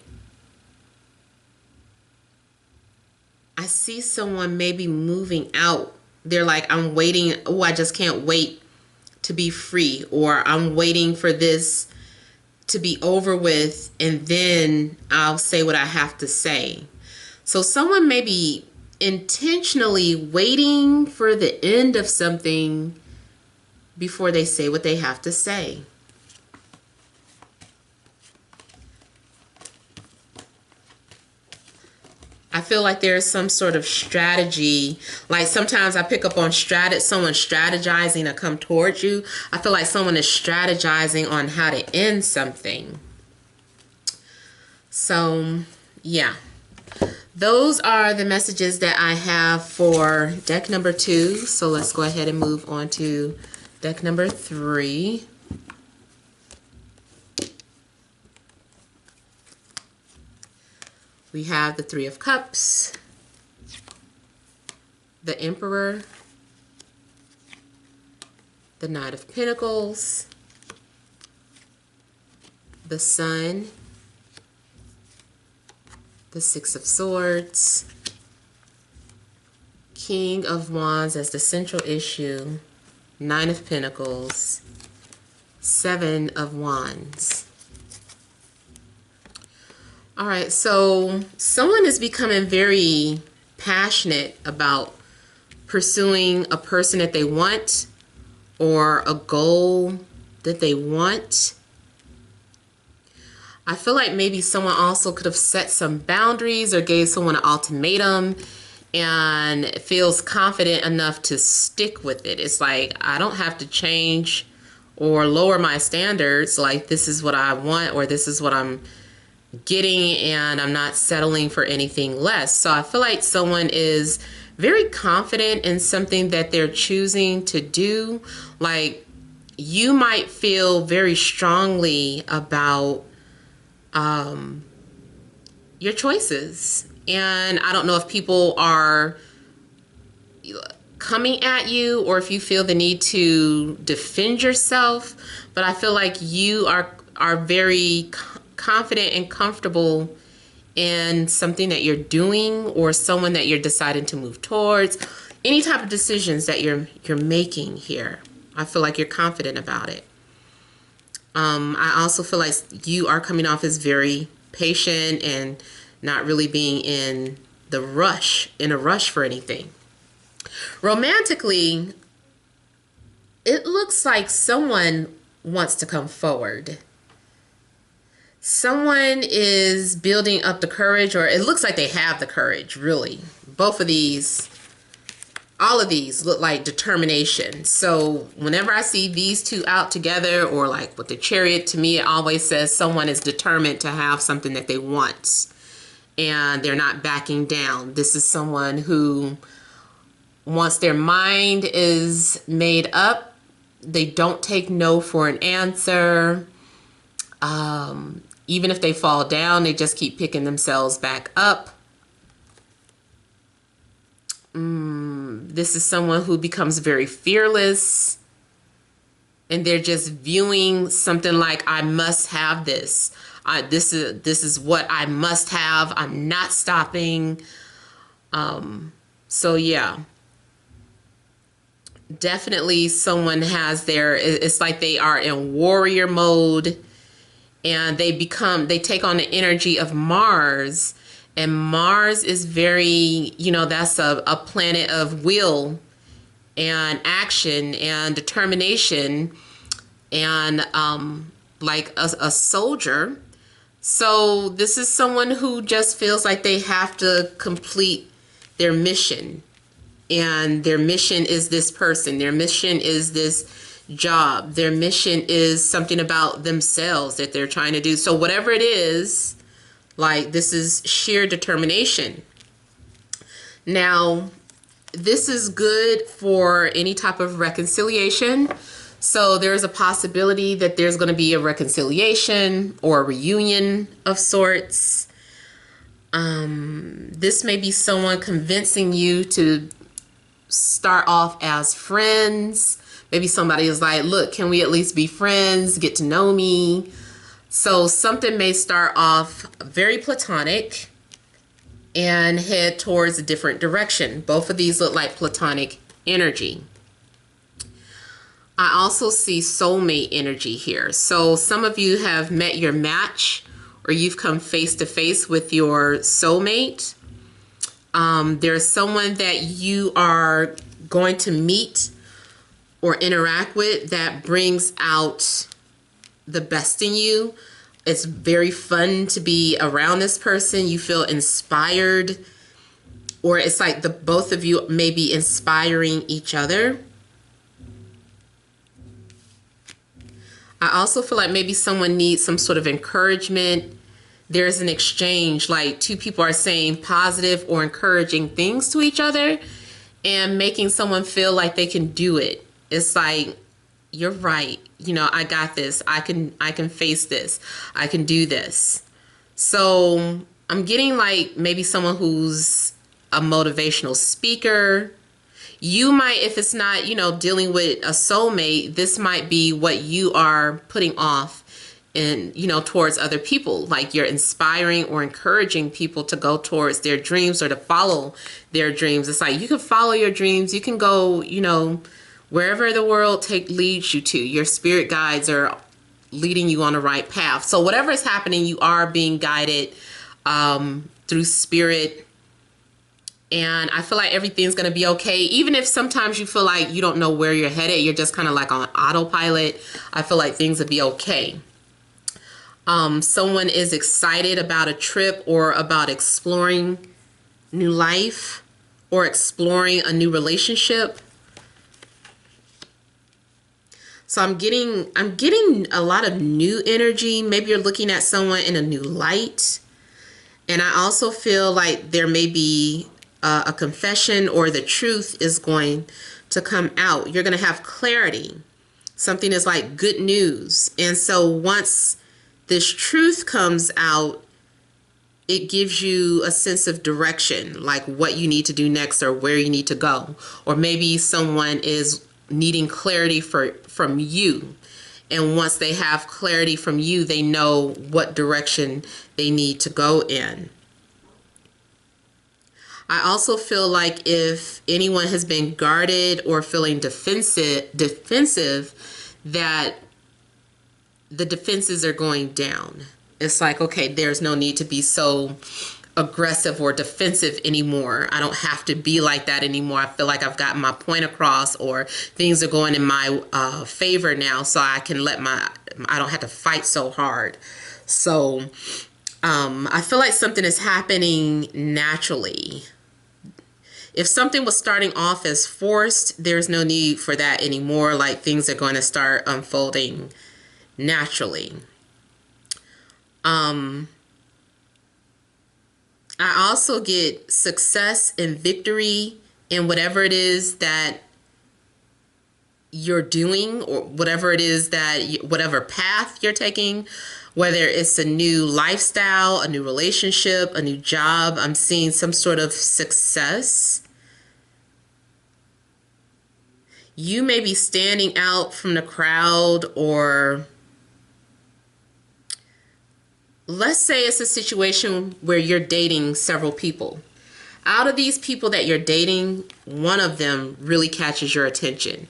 I see someone maybe moving out. They're like, I'm waiting. Oh, I just can't wait to be free, or I'm waiting for this to be over with, and then I'll say what I have to say. So someone may be intentionally waiting for the end of something before they say what they have to say. I feel like there's some sort of strategy. Like sometimes I pick up on someone strategizing to come towards you. I feel like someone is strategizing on how to end something. So, yeah. Those are the messages that I have for deck number 2. So let's go ahead and move on to deck number 3. We have the 3 of Cups, the Emperor, the Knight of Pentacles, the Sun, the 6 of Swords, King of Wands as the central issue, 9 of Pentacles, 7 of Wands. All right, so someone is becoming very passionate about pursuing a person that they want or a goal that they want. I feel like maybe someone also could have set some boundaries or gave someone an ultimatum and feels confident enough to stick with it. It's like, I don't have to change or lower my standards. Like, this is what I want, or this is what I'm getting, and I'm not settling for anything less. So I feel like someone is very confident in something that they're choosing to do. Like, you might feel very strongly about your choices, and I don't know if people are coming at you or if you feel the need to defend yourself, but I feel like you are very confident and comfortable in something that you're doing or someone that you're deciding to move towards. Any type of decisions that you're making here, I feel like you're confident about it. I also feel like you are coming off as very patient and not really being in a rush for anything. Romantically, it looks like someone wants to come forward. Someone is building up the courage, or it looks like they have the courage, really. Both of these, all of these look like determination. So whenever I see these two out together, or like with the Chariot, to me it always says someone is determined to have something that they want and they're not backing down. This is someone who, once their mind is made up, they don't take no for an answer. Even if they fall down, they just keep picking themselves back up. This is someone who becomes very fearless, and they're just viewing something like, I must have this. This is what I must have. I'm not stopping. So yeah, definitely someone has it's like they are in warrior mode. And they take on the energy of Mars. And Mars is very, that's a planet of will and action and determination and like a soldier. So this is someone who just feels like they have to complete their mission. And their mission is this person. Their mission is this job. Their mission is something about themselves that they're trying to do. So whatever it is, like, this is sheer determination. Now, this is good for any type of reconciliation. So there's a possibility that there's going to be a reconciliation or a reunion of sorts. This may be someone convincing you to start off as friends. Maybe somebody is like, look, can we at least be friends, get to know me? So something may start off very platonic and head towards a different direction. Both of these look like platonic energy. I also see soulmate energy here. So some of you have met your match, or you've come face to face with your soulmate. There's someone that you are going to meet or interact with that brings out the best in you. It's very fun to be around this person. You feel inspired, or it's like the both of you may be inspiring each other. I also feel like maybe someone needs some sort of encouragement. There's an exchange, like two people are saying positive or encouraging things to each other and making someone feel like they can do it. It's like, you're right. You know, I got this. I can face this. I can do this. So I'm getting like maybe someone who's a motivational speaker. You might, if it's not, you know, dealing with a soulmate, this might be what you are putting off and, you know, towards other people. Like you're inspiring or encouraging people to go towards their dreams or to follow their dreams. It's like you can follow your dreams. You can go, you know, wherever the world leads you to. Your spirit guides are leading you on the right path. So whatever is happening, you are being guided through spirit. And I feel like everything's going to be okay. Even if sometimes you feel like you don't know where you're headed, you're just kind of like on autopilot, I feel like things will be okay. Someone is excited about a trip or about exploring new life or exploring a new relationship. So I'm getting a lot of new energy. Maybe you're looking at someone in a new light. And I also feel like there may be a confession or the truth is going to come out. You're going to have clarity. Something is like good news. And so once this truth comes out, it gives you a sense of direction, like what you need to do next or where you need to go. Or maybe someone is needing clarity from you. And once they have clarity from you, they know what direction they need to go in. I also feel like if anyone has been guarded or feeling defensive, that the defenses are going down. It's like, okay, there's no need to be so aggressive or defensive anymore. I don't have to be like that anymore. I feel like I've gotten my point across, or things are going in my favor now, so I can I don't have to fight so hard. So I feel like something is happening naturally. If something was starting off as forced, there's no need for that anymore. Like things are going to start unfolding naturally. I also get success and victory in whatever it is that you're doing, or whatever it is whatever path you're taking, whether it's a new lifestyle, a new relationship, a new job. I'm seeing some sort of success. You may be standing out from the crowd, or let's say it's a situation where you're dating several people. Out of these people that you're dating, one of them really catches your attention.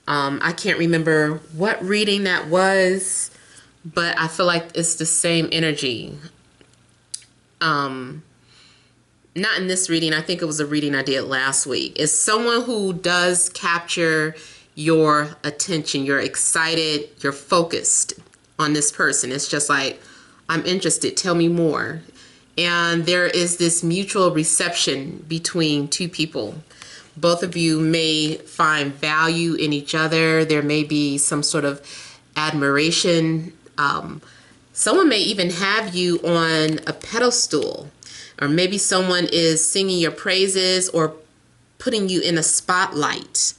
I can't remember what reading that was, but I feel like it's the same energy. Not in this reading. I think it was a reading I did last week. It's someone who does capture your attention. You're excited. You're focused on this person. It's just like, I'm interested. Tell me more. And there is this mutual reception between two people. Both of you may find value in each other. There may be some sort of admiration. Someone may even have you on a pedestal. Or maybe someone is singing your praises or putting you in a spotlight.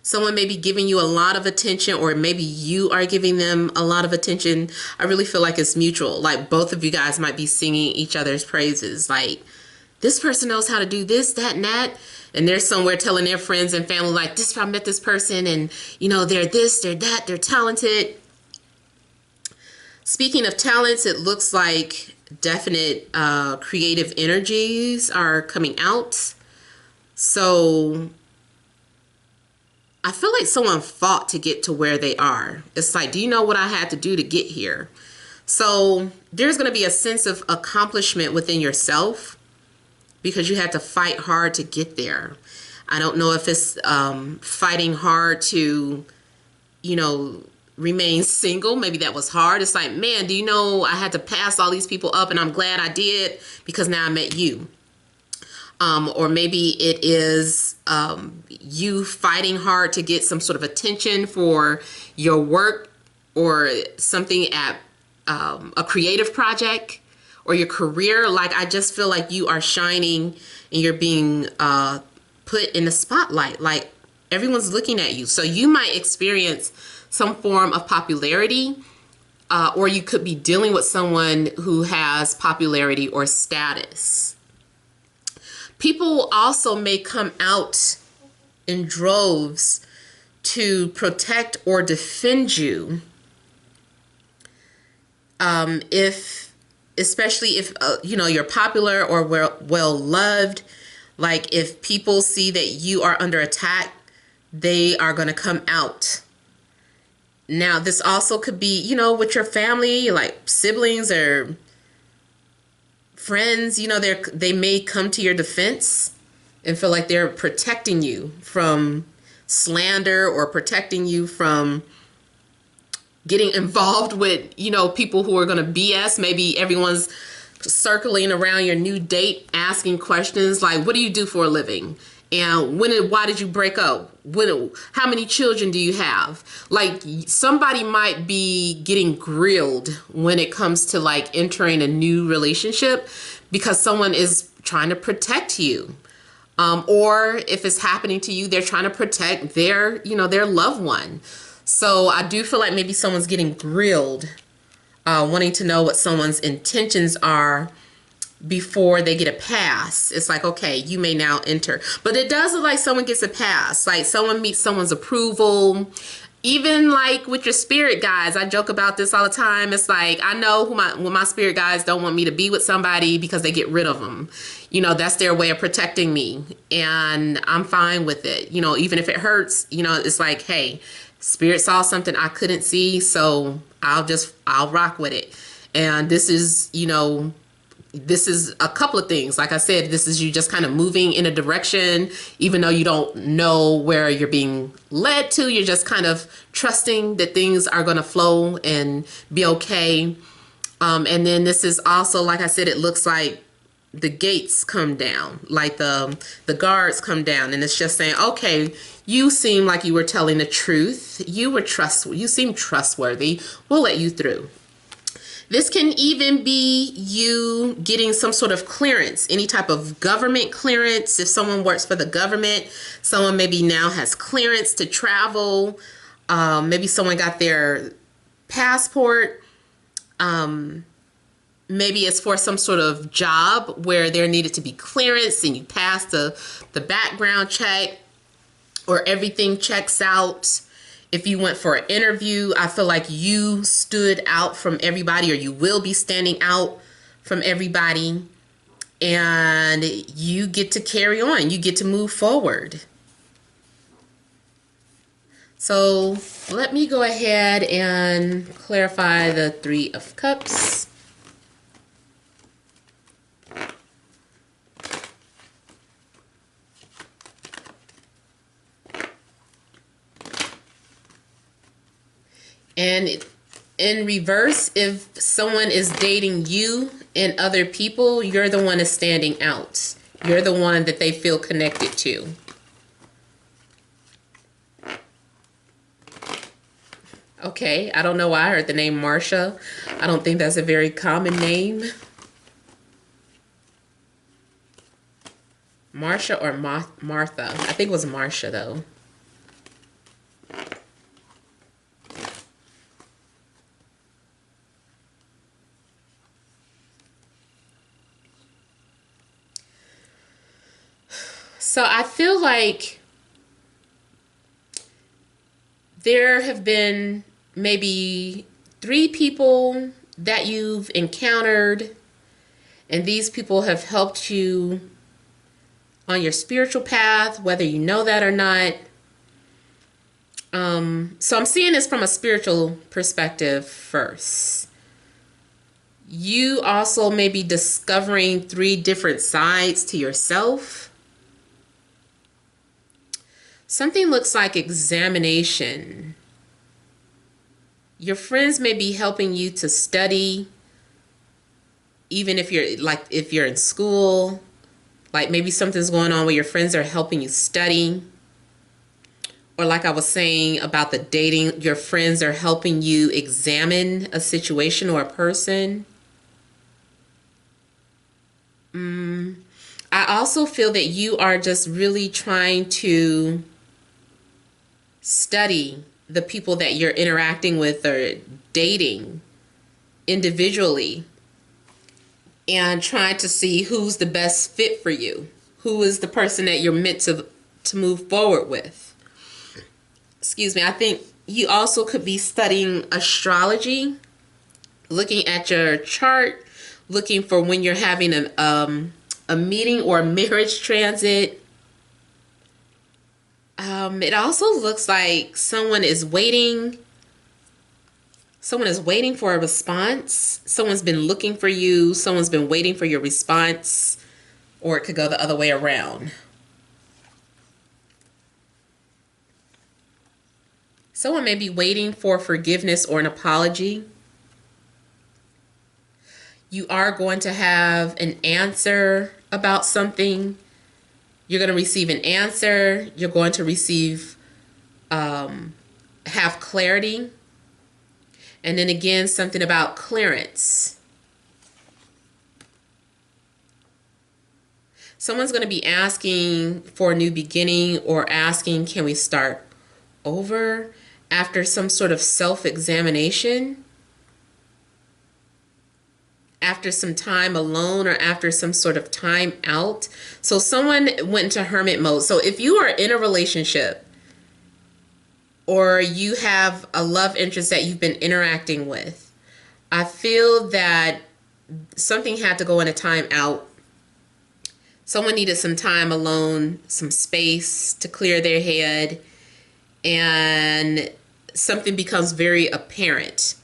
Someone may be giving you a lot of attention, or maybe you are giving them a lot of attention. I really feel like it's mutual. Like both of you guys might be singing each other's praises. Like, this person knows how to do this, that, and that. And they're somewhere telling their friends and family, like, I met this person, and, you know, they're this, they're that, they're talented. Speaking of talents, it looks like definite creative energies are coming out. So I feel like someone fought to get to where they are. It's like, do you know what I had to do to get here? So there's going to be a sense of accomplishment within yourself because you had to fight hard to get there. I don't know if it's fighting hard to, you know, remain single. Maybe that was hard. It's like, man, do you know I had to pass all these people up, and I'm glad I did because now I met you. Or maybe it is you fighting hard to get some sort of attention for your work or something at a creative project or your career. Like, I just feel like you are shining and you're being put in the spotlight. Like, everyone's looking at you. So you might experience some form of popularity, or you could be dealing with someone who has popularity or status. People also may come out in droves to protect or defend you, especially if you know, you're popular or well loved. Like, if people see that you are under attack, they are going to come out. Now, this also could be, you know, with your family, like siblings or friends. You know, they may come to your defense and feel like they're protecting you from slander or protecting you from getting involved with, you know, people who are going to BS. Maybe everyone's circling around your new date, asking questions like, what do you do for a living? And why did you break up? How many children do you have? Like, somebody might be getting grilled when it comes to like entering a new relationship because someone is trying to protect you. Or if it's happening to you, they're trying to protect their, you know, their loved one. So I do feel like maybe someone's getting grilled, wanting to know what someone's intentions are before they get a pass. It's like, okay, you may now enter. But it does look like someone gets a pass. Like, someone meets someone's approval. Even like with your spirit guides, I joke about this all the time. It's like, I know when my spirit guides don't want me to be with somebody because they get rid of them. You know, that's their way of protecting me. And I'm fine with it. You know, even if it hurts, you know, it's like, hey, spirit saw something I couldn't see, so I'll rock with it. And this is, you know, this is a couple of things. Like I said, this is you just kind of moving in a direction, even though you don't know where you're being led to. You're just kind of trusting that things are going to flow and be okay. And then this is also, like I said, it looks like the gates come down, like the guards come down, and it's just saying, okay, you seem like you were telling the truth. You seem trustworthy. We'll let you through. This can even be you getting some sort of clearance, any type of government clearance. If someone works for the government, someone maybe now has clearance to travel. Maybe someone got their passport. Maybe it's for some sort of job where there needed to be clearance and you passed the background check, or everything checks out. If you went for an interview, I feel like you stood out from everybody, or you will be standing out from everybody, and you get to carry on. You get to move forward. So let me go ahead and clarify the Three of Cups. And in reverse, if someone is dating you and other people, you're the one that's standing out. You're the one that they feel connected to. Okay, I don't know why I heard the name Marsha. I don't think that's a very common name. Marsha or Martha? I think it was Marsha though. So I feel like there have been maybe 3 people that you've encountered, and these people have helped you on your spiritual path, whether you know that or not. So I'm seeing this from a spiritual perspective first. You also may be discovering 3 different sides to yourself. Something looks like examination. Your friends may be helping you to study, even if you're in school, like maybe something's going on where your friends are helping you study. Or like I was saying about the dating, your friends are helping you examine a situation or a person. I also feel that you are just really trying to study the people that you're interacting with or dating individually, and trying to see who's the best fit for you, who is the person that you're meant to move forward with. Excuse me. I think you also could be studying astrology, looking at your chart, looking for when you're having a meeting or a marriage transit. It also looks like someone is waiting for a response. Someone's been looking for you. Someone's been waiting for your response. Or it could go the other way around. Someone may be waiting for forgiveness or an apology. You are going to have an answer about something. You're going to receive an answer. You're going to receive, have clarity. And then again, something about clearance. Someone's going to be asking for a new beginning, or asking, can we start over, after some sort of self-examination, after some time alone, or after some sort of time out. So someone went into hermit mode. So if you are in a relationship, or you have a love interest that you've been interacting with, I feel that something had to go in a time out. Someone needed some time alone, some space to clear their head, and something becomes very apparent.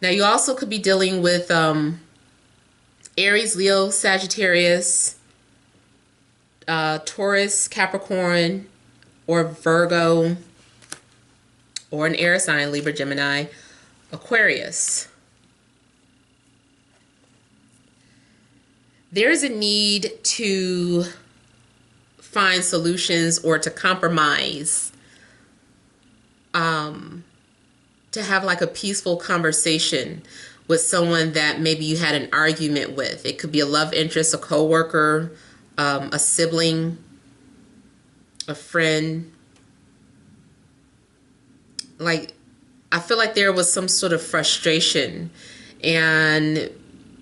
Now, you also could be dealing with Aries, Leo, Sagittarius, Taurus, Capricorn, or Virgo, or an air sign, Libra, Gemini, Aquarius. There's a need to find solutions or to compromise, to have like a peaceful conversation with someone that maybe you had an argument with. It could be a love interest, a coworker, a sibling, a friend. Like, I feel like there was some sort of frustration, and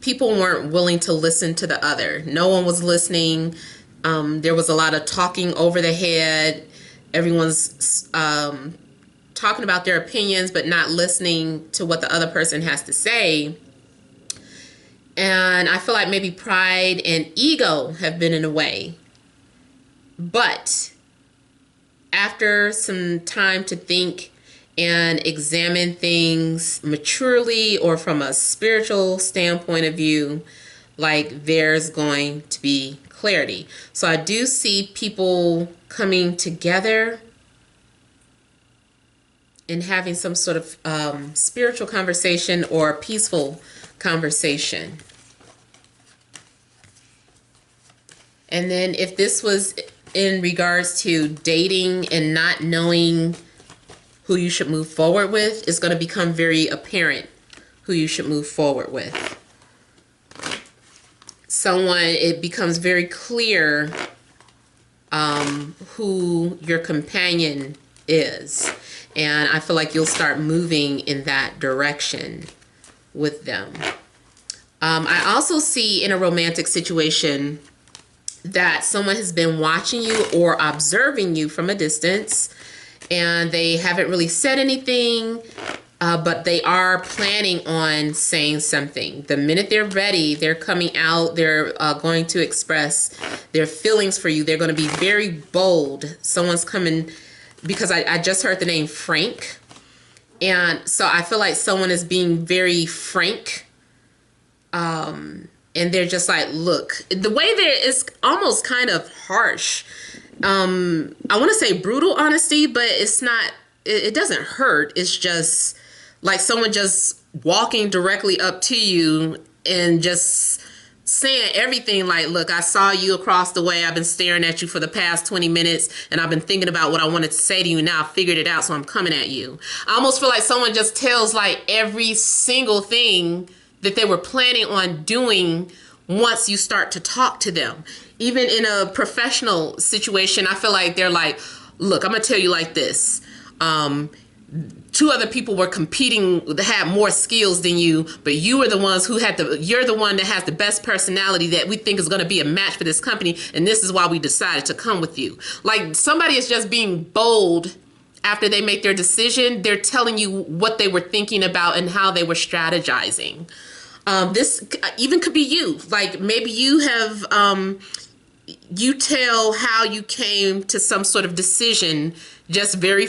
people weren't willing to listen to the other. No one was listening. There was a lot of talking over the head. Everyone's talking about their opinions, but not listening to what the other person has to say. And I feel like maybe pride and ego have been in the way. But after some time to think and examine things maturely, or from a spiritual standpoint of view, like, there's going to be clarity. So I do see people coming together and having some sort of spiritual conversation or peaceful conversation. And then if this was in regards to dating and not knowing who you should move forward with, it's going to become very apparent who you should move forward with. It becomes very clear who your companion is. And I feel like you'll start moving in that direction with them. I also see in a romantic situation that someone has been watching you or observing you from a distance, and they haven't really said anything, but they are planning on saying something. The minute they're ready, they're coming out, they're going to express their feelings for you. They're going to be very bold. Someone's coming, because I just heard the name Frank. And so I feel like someone is being very frank. And they're just like, look, the way there is almost kind of harsh. I want to say brutal honesty, but it's not, it doesn't hurt. It's just like someone just walking directly up to you and just saying everything like, look, I saw you across the way. I've been staring at you for the past 20 minutes and I've been thinking about what I wanted to say to you. Now I figured it out, so I'm coming at you. I almost feel like someone just tells like every single thing that they were planning on doing once you start to talk to them. Even in a professional situation, I feel like they're like, look, I'm going to tell you like this. Two other people were competing that had more skills than you, but you were the ones who had you're the one that has the best personality that we think is going to be a match for this company. And this is why we decided to come with you. Like somebody is just being bold after they make their decision. They're telling you what they were thinking about and how they were strategizing. This even could be you. Like maybe you have, you tell how you came to some sort of decision, just very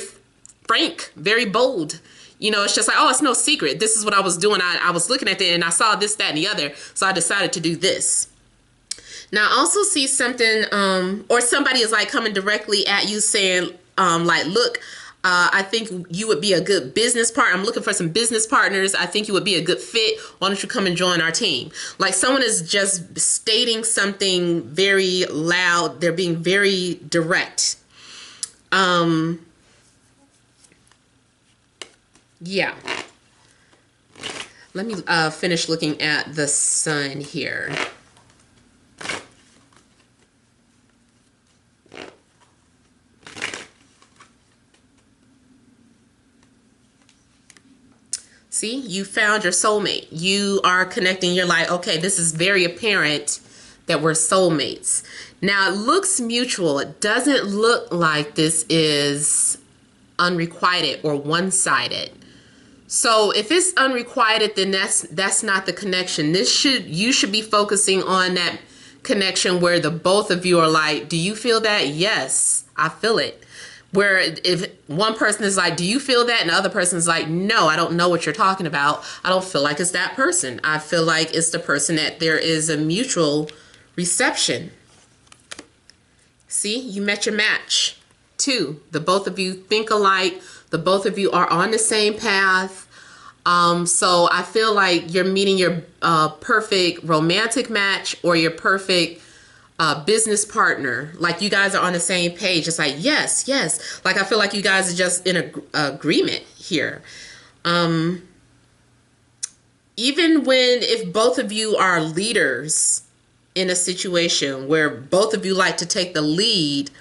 frank, very bold. You know, it's just like, oh, it's no secret. This is what I was doing. I was looking at it and I saw this, that, and the other. So I decided to do this. Now I also see something, or somebody is like coming directly at you saying, like, look, I think you would be a good business partner. I'm looking for some business partners. I think you would be a good fit. Why don't you come and join our team? Like someone is just stating something very loud. They're being very direct. Yeah. Let me finish looking at the sun here. See, you found your soulmate. You are connecting. You're like, okay, this is very apparent that we're soulmates. Now, it looks mutual. It doesn't look like this is unrequited or one-sided. So if it's unrequited, then that's not the connection. You should be focusing on that connection where the both of you are like, do you feel that? Yes, I feel it. Where if one person is like, do you feel that? And the other person is like, no, I don't know what you're talking about. I don't feel like it's that person. I feel like it's the person that there is a mutual reception. See, you met your match. Two, the both of you think alike. The both of you are on the same path. So I feel like you're meeting your perfect romantic match or your perfect business partner. Like you guys are on the same page. It's like, yes, yes. Like I feel like you guys are just in agreement here. Even if both of you are leaders in a situation where both of you like to take the lead,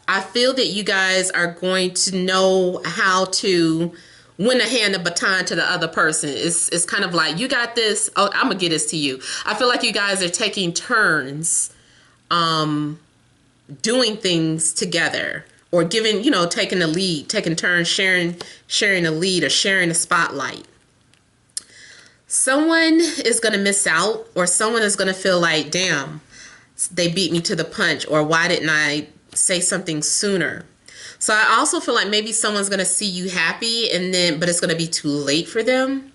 I feel that you guys are going to know how to when to hand the baton to the other person. It's kind of like, you got this. Oh, I'm gonna get this to you. I feel like you guys are taking turns doing things together or giving, taking the lead, taking turns, sharing the lead or sharing the spotlight. Someone is going to miss out, or someone is going to feel like, damn, they beat me to the punch, or why didn't I say something sooner? So I also feel like maybe someone's going to see you happy but it's going to be too late for them.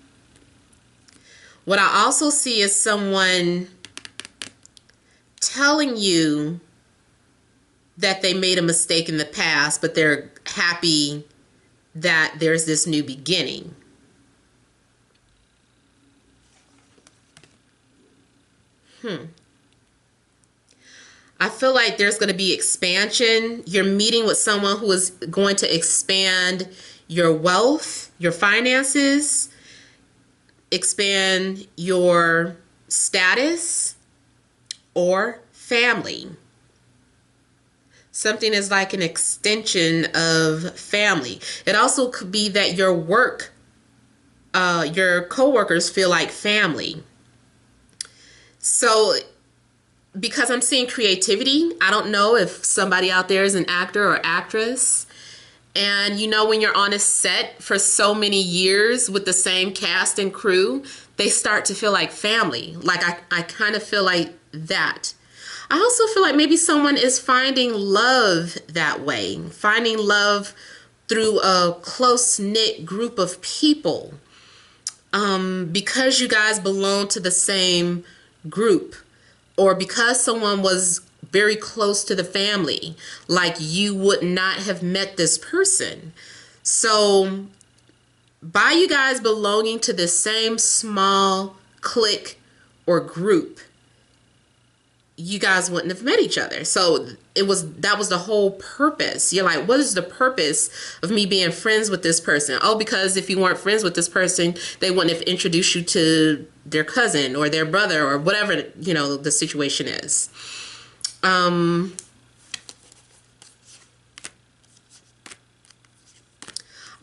What I also see is someone telling you that they made a mistake in the past, but they're happy that there's this new beginning. I feel like there's going to be expansion. You're meeting with someone who is going to expand your wealth, your finances, expand your status or family. Something is like an extension of family. It also could be that your work, your coworkers feel like family. So because I'm seeing creativity, I don't know if somebody out there is an actor or actress. And when you're on a set for so many years with the same cast and crew, they start to feel like family. Like I kind of feel like that. I also feel like maybe someone is finding love that way, finding love through a close-knit group of people. Because you guys belong to the same group, or because someone was very close to the family, like you would not have met this person. So by you guys belonging to the same small clique or group, you guys wouldn't have met each other. So that was the whole purpose. You're like, what is the purpose of me being friends with this person? Oh, because if you weren't friends with this person, they wouldn't have introduced you to their cousin or their brother or whatever, you know, the situation is. I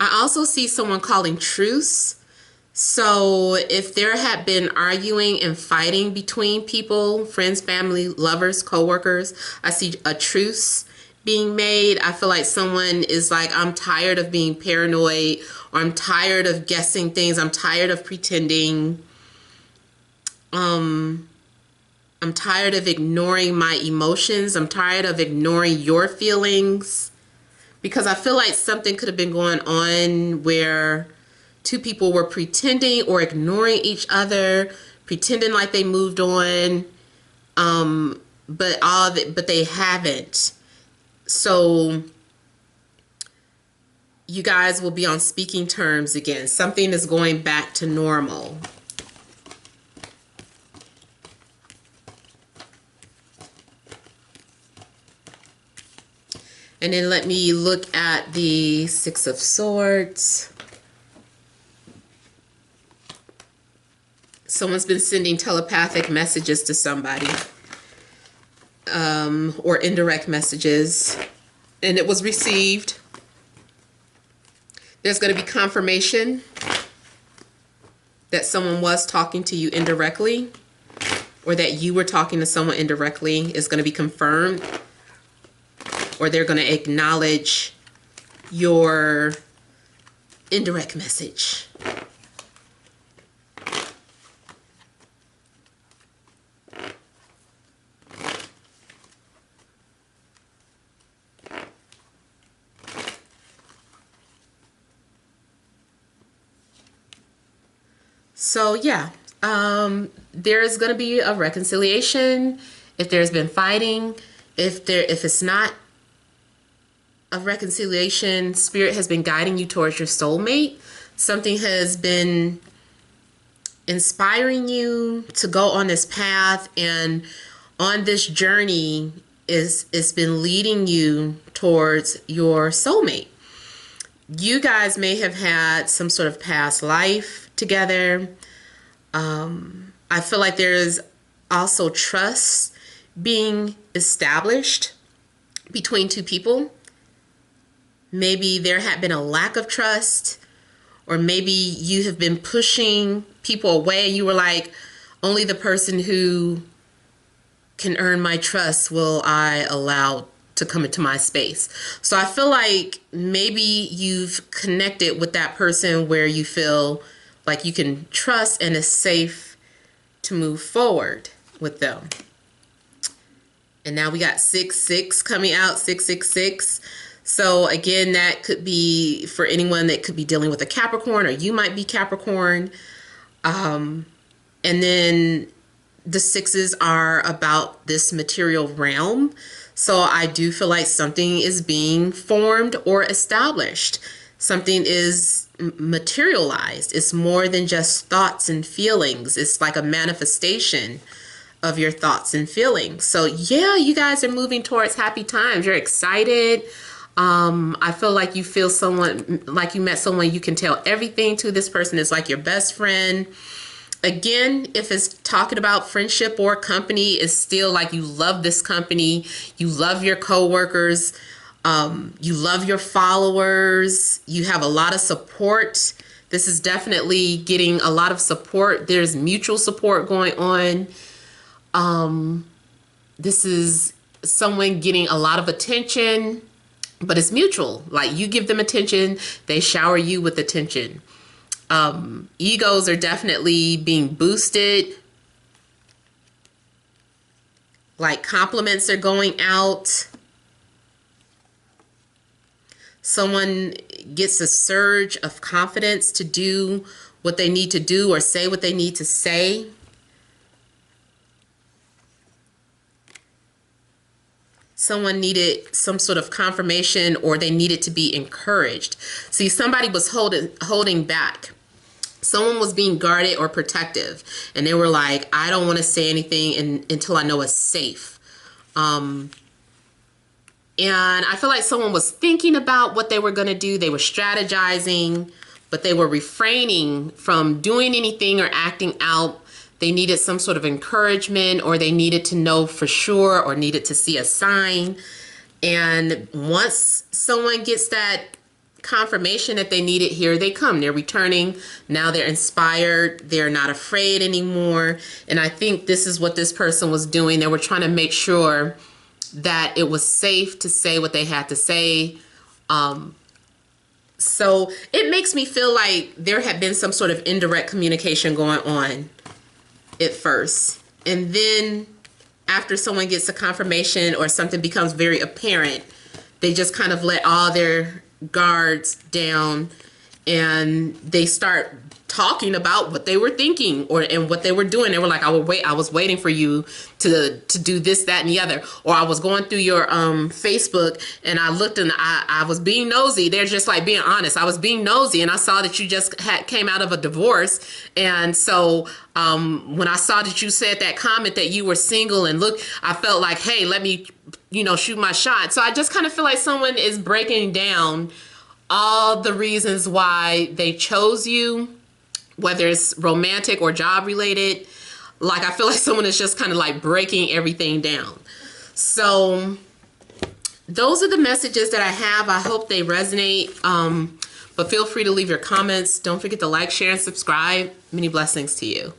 also see someone calling truce. So if there had been arguing and fighting between people, friends, family, lovers, co-workers, I see a truce being made. I feel like someone is like, I'm tired of being paranoid, or I'm tired of guessing things. I'm tired of pretending. I'm tired of ignoring my emotions. I'm tired of ignoring your feelings, because I feel like something could have been going on where two people were pretending or ignoring each other, pretending like they moved on, but they haven't. So you guys will be on speaking terms again. Something is going back to normal. And then let me look at the Six of Swords. Someone's been sending telepathic messages to somebody, or indirect messages, and it was received. There's going to be confirmation that someone was talking to you indirectly, or that you were talking to someone indirectly is going to be confirmed, or they're going to acknowledge your indirect message. So yeah, there's going to be a reconciliation if there's been fighting. If it's not a reconciliation, Spirit has been guiding you towards your soulmate. Something has been inspiring you to go on this path, and on this journey it's been leading you towards your soulmate. You guys may have had some sort of past life together. I feel like there's also trust being established between two people. Maybe there had been a lack of trust, or maybe you have been pushing people away. You were like, only the person who can earn my trust will I allow to come into my space. So I feel like maybe you've connected with that person where you feel like you can trust and it's safe to move forward with them. And now we got 6-6 coming out, 666. So again, that could be for anyone that could be dealing with a Capricorn, or you might be Capricorn. And then the sixes are about this material realm. So I do feel like something is being formed or established. Something is materialized. It's more than just thoughts and feelings. It's like a manifestation of your thoughts and feelings. So yeah, you guys are moving towards happy times. You're excited. I feel like you feel someone, like you met someone you can tell everything to. This person is like your best friend. Again, if it's talking about friendship or company, it's still like you love this company. You love your coworkers. You love your followers. You have a lot of support. This is definitely getting a lot of support. There's mutual support going on. This is someone getting a lot of attention, but it's mutual. Like you give them attention, they shower you with attention. Egos are definitely being boosted. Like compliments are going out. Someone gets a surge of confidence to do what they need to do or say what they need to say. someone needed some sort of confirmation, or they needed to be encouraged. See, somebody was holding back. Someone was being guarded or protective, and they were like, I don't want to say anything until I know it's safe. And I feel like someone was thinking about what they were going to do. They were strategizing, but they were refraining from doing anything or acting out. They needed some sort of encouragement, or they needed to know for sure, or needed to see a sign. And once someone gets that confirmation that they need it, here they come. They're returning. Now they're inspired. They're not afraid anymore. And I think this is what this person was doing. They were trying to make sure that it was safe to say what they had to say. So it makes me feel like there had been some sort of indirect communication going on at first. And then after someone gets a confirmation or something becomes very apparent, they just kind of let all their guards down, and they start talking about what they were thinking and what they were doing. They were like, I was waiting for you to do this, that, and the other. Or I was going through your Facebook, and I looked, and I was being nosy. They're just like being honest. I was being nosy, and I saw that you just came out of a divorce. And so when I saw that you said that comment that you were single, and look, I felt like, hey, let me shoot my shot. So I just kind of feel like someone is breaking down all the reasons why they chose you, whether it's romantic or job related. Like, I feel like someone is just kind of like breaking everything down. So those are the messages that I have. I hope they resonate. But feel free to leave your comments. Don't forget to like, share, and subscribe. Many blessings to you.